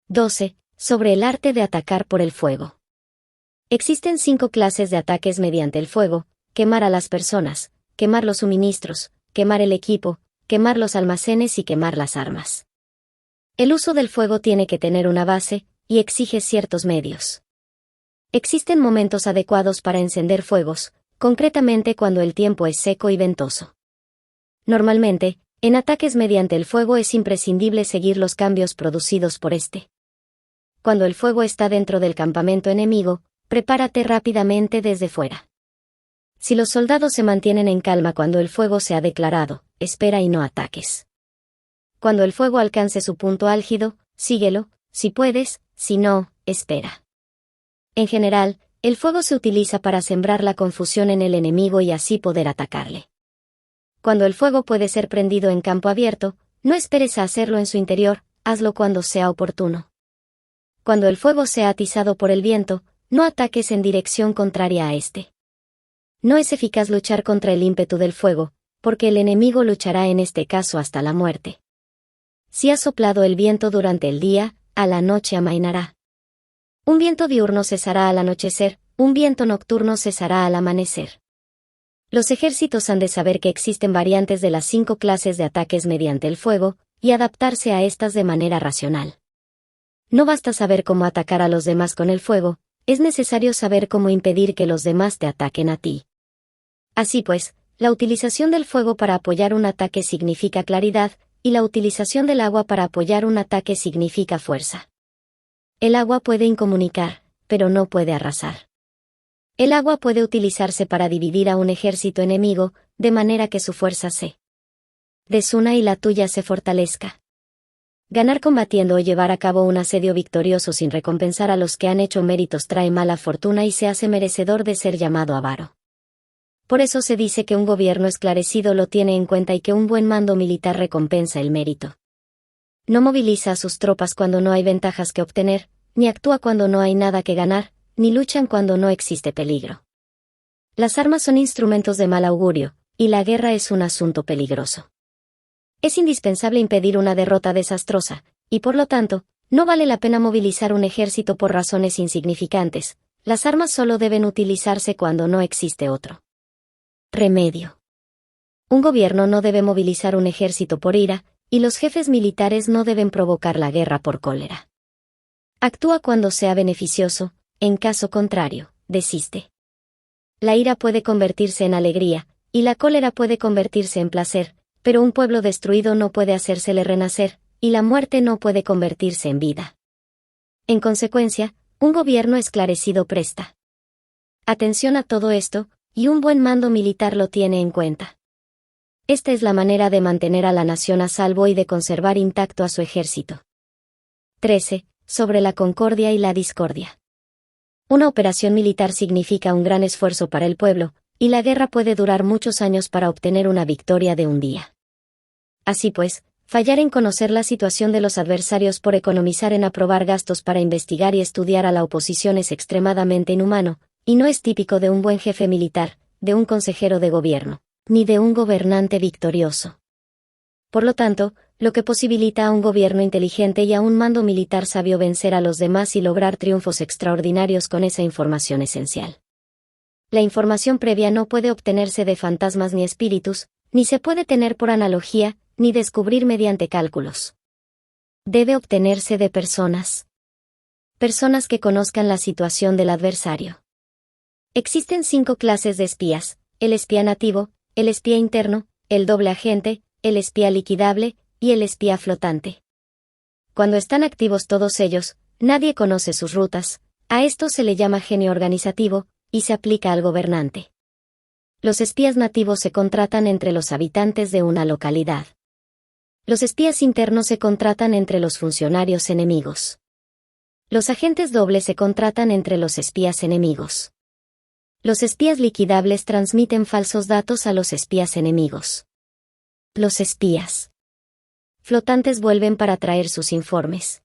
12. Sobre el arte de atacar por el fuego. Existen 5 clases de ataques mediante el fuego: quemar a las personas, quemar los suministros, quemar el equipo, quemar los almacenes y quemar las armas. El uso del fuego tiene que tener una base, y exige ciertos medios. Existen momentos adecuados para encender fuegos, concretamente cuando el tiempo es seco y ventoso. Normalmente, en ataques mediante el fuego es imprescindible seguir los cambios producidos por Cuando el fuego está dentro del campamento enemigo, prepárate rápidamente desde fuera. Si los soldados se mantienen en calma cuando el fuego se ha declarado, espera y no ataques. Cuando el fuego alcance su punto álgido, síguelo, si puedes, si no, espera. En general, el fuego se utiliza para sembrar la confusión en el enemigo y así poder atacarle. Cuando el fuego puede ser prendido en campo abierto, no esperes a hacerlo en su interior, hazlo cuando sea oportuno. Cuando el fuego sea atizado por el viento, no ataques en dirección contraria a No es eficaz luchar contra el ímpetu del fuego, porque el enemigo luchará en este caso hasta la muerte. Si ha soplado el viento durante el día, a la noche amainará. Un viento diurno cesará al anochecer, un viento nocturno cesará al amanecer. Los ejércitos han de saber que existen variantes de las 5 clases de ataques mediante el fuego, y adaptarse a estas de manera racional. No basta saber cómo atacar a los demás con el fuego, es necesario saber cómo impedir que los demás te ataquen a ti. Así pues, la utilización del fuego para apoyar un ataque significa claridad, y la utilización del agua para apoyar un ataque significa fuerza. El agua puede incomunicar, pero no puede arrasar. El agua puede utilizarse para dividir a un ejército enemigo, de manera que su fuerza se desuna y la tuya se fortalezca. Ganar combatiendo o llevar a cabo un asedio victorioso sin recompensar a los que han hecho méritos trae mala fortuna y se hace merecedor de ser llamado avaro. Por eso se dice que un gobierno esclarecido lo tiene en cuenta y que un buen mando militar recompensa el mérito. No moviliza a sus tropas cuando no hay ventajas que obtener, ni actúa cuando no hay nada que ganar, ni luchan cuando no existe peligro. Las armas son instrumentos de mal augurio, y la guerra es un asunto peligroso. Es indispensable impedir una derrota desastrosa, y por lo tanto, no vale la pena movilizar un ejército por razones insignificantes, las armas solo deben utilizarse cuando no existe otro remedio. Un gobierno no debe movilizar un ejército por ira, y los jefes militares no deben provocar la guerra por cólera. Actúa cuando sea beneficioso, en caso contrario, desiste. La ira puede convertirse en alegría, y la cólera puede convertirse en placer, pero un pueblo destruido no puede hacérsele renacer, y la muerte no puede convertirse en vida. En consecuencia, un gobierno esclarecido presta atención a todo esto, y un buen mando militar lo tiene en cuenta. Esta es la manera de mantener a la nación a salvo y de conservar intacto a su ejército. 13. Sobre la concordia y la discordia. Una operación militar significa un gran esfuerzo para el pueblo, y la guerra puede durar muchos años para obtener una victoria de un día. Así pues, fallar en conocer la situación de los adversarios por economizar en aprobar gastos para investigar y estudiar a la oposición es extremadamente inhumano, y no es típico de un buen jefe militar, de un consejero de gobierno, ni de un gobernante victorioso. Por lo tanto, lo que posibilita a un gobierno inteligente y a un mando militar sabio vencer a los demás y lograr triunfos extraordinarios con esa información esencial. La información previa no puede obtenerse de fantasmas ni espíritus, ni se puede tener por analogía, ni descubrir mediante cálculos. Debe obtenerse de personas. Personas que conozcan la situación del adversario. Existen 5 clases de espías: el espía nativo, el espía interno, el doble agente, el espía liquidable, y el espía flotante. Cuando están activos todos ellos, nadie conoce sus rutas, a esto se le llama genio organizativo, y se aplica al gobernante. Los espías nativos se contratan entre los habitantes de una localidad. Los espías internos se contratan entre los funcionarios enemigos. Los agentes dobles se contratan entre los espías enemigos. Los espías liquidables transmiten falsos datos a los espías enemigos. Los espías flotantes vuelven para traer sus informes.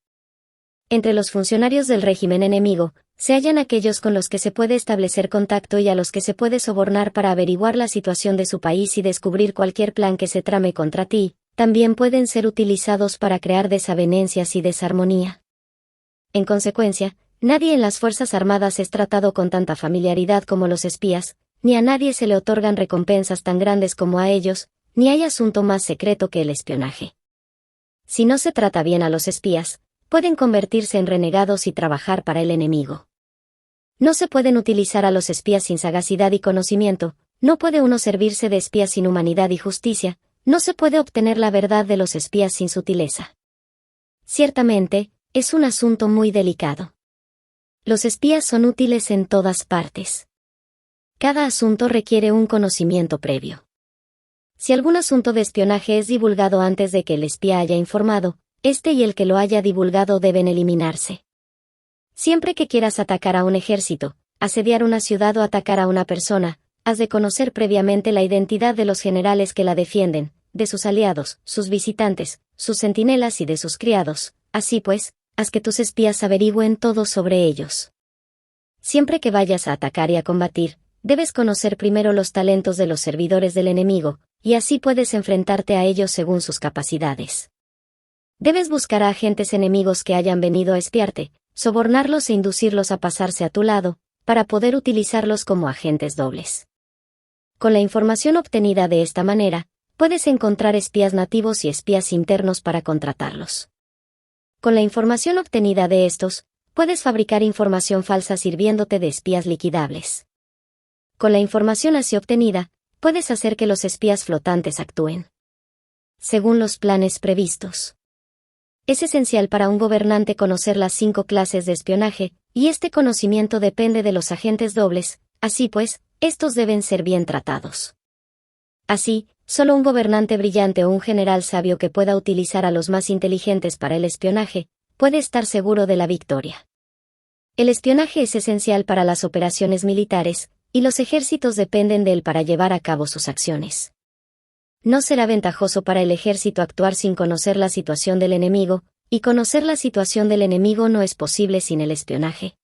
Entre los funcionarios del régimen enemigo, se hallan aquellos con los que se puede establecer contacto y a los que se puede sobornar para averiguar la situación de su país y descubrir cualquier plan que se trame contra ti. También pueden ser utilizados para crear desavenencias y desarmonía. En consecuencia, nadie en las Fuerzas Armadas es tratado con tanta familiaridad como los espías, ni a nadie se le otorgan recompensas tan grandes como a ellos, ni hay asunto más secreto que el espionaje. Si no se trata bien a los espías, pueden convertirse en renegados y trabajar para el enemigo. No se pueden utilizar a los espías sin sagacidad y conocimiento, no puede uno servirse de espías sin humanidad y justicia, no se puede obtener la verdad de los espías sin sutileza. Ciertamente, es un asunto muy delicado. Los espías son útiles en todas partes. Cada asunto requiere un conocimiento previo. Si algún asunto de espionaje es divulgado antes de que el espía haya informado, este y el que lo haya divulgado deben eliminarse. Siempre que quieras atacar a un ejército, asediar una ciudad o atacar a una persona, has de conocer previamente la identidad de los generales que la defienden, de sus aliados, sus visitantes, sus centinelas y de sus criados. Así pues, haz que tus espías averigüen todo sobre ellos. Siempre que vayas a atacar y a combatir, debes conocer primero los talentos de los servidores del enemigo, y así puedes enfrentarte a ellos según sus capacidades. Debes buscar a agentes enemigos que hayan venido a espiarte, sobornarlos e inducirlos a pasarse a tu lado, para poder utilizarlos como agentes dobles. Con la información obtenida de esta manera, puedes encontrar espías nativos y espías internos para contratarlos. Con la información obtenida de estos, puedes fabricar información falsa sirviéndote de espías liquidables. Con la información así obtenida, puedes hacer que los espías flotantes actúen según los planes previstos. Es esencial para un gobernante conocer las 5 clases de espionaje, y este conocimiento depende de los agentes dobles, así pues, estos deben ser bien tratados. Así, solo un gobernante brillante o un general sabio que pueda utilizar a los más inteligentes para el espionaje, puede estar seguro de la victoria. El espionaje es esencial para las operaciones militares, y los ejércitos dependen de él para llevar a cabo sus acciones. No será ventajoso para el ejército actuar sin conocer la situación del enemigo, y conocer la situación del enemigo no es posible sin el espionaje.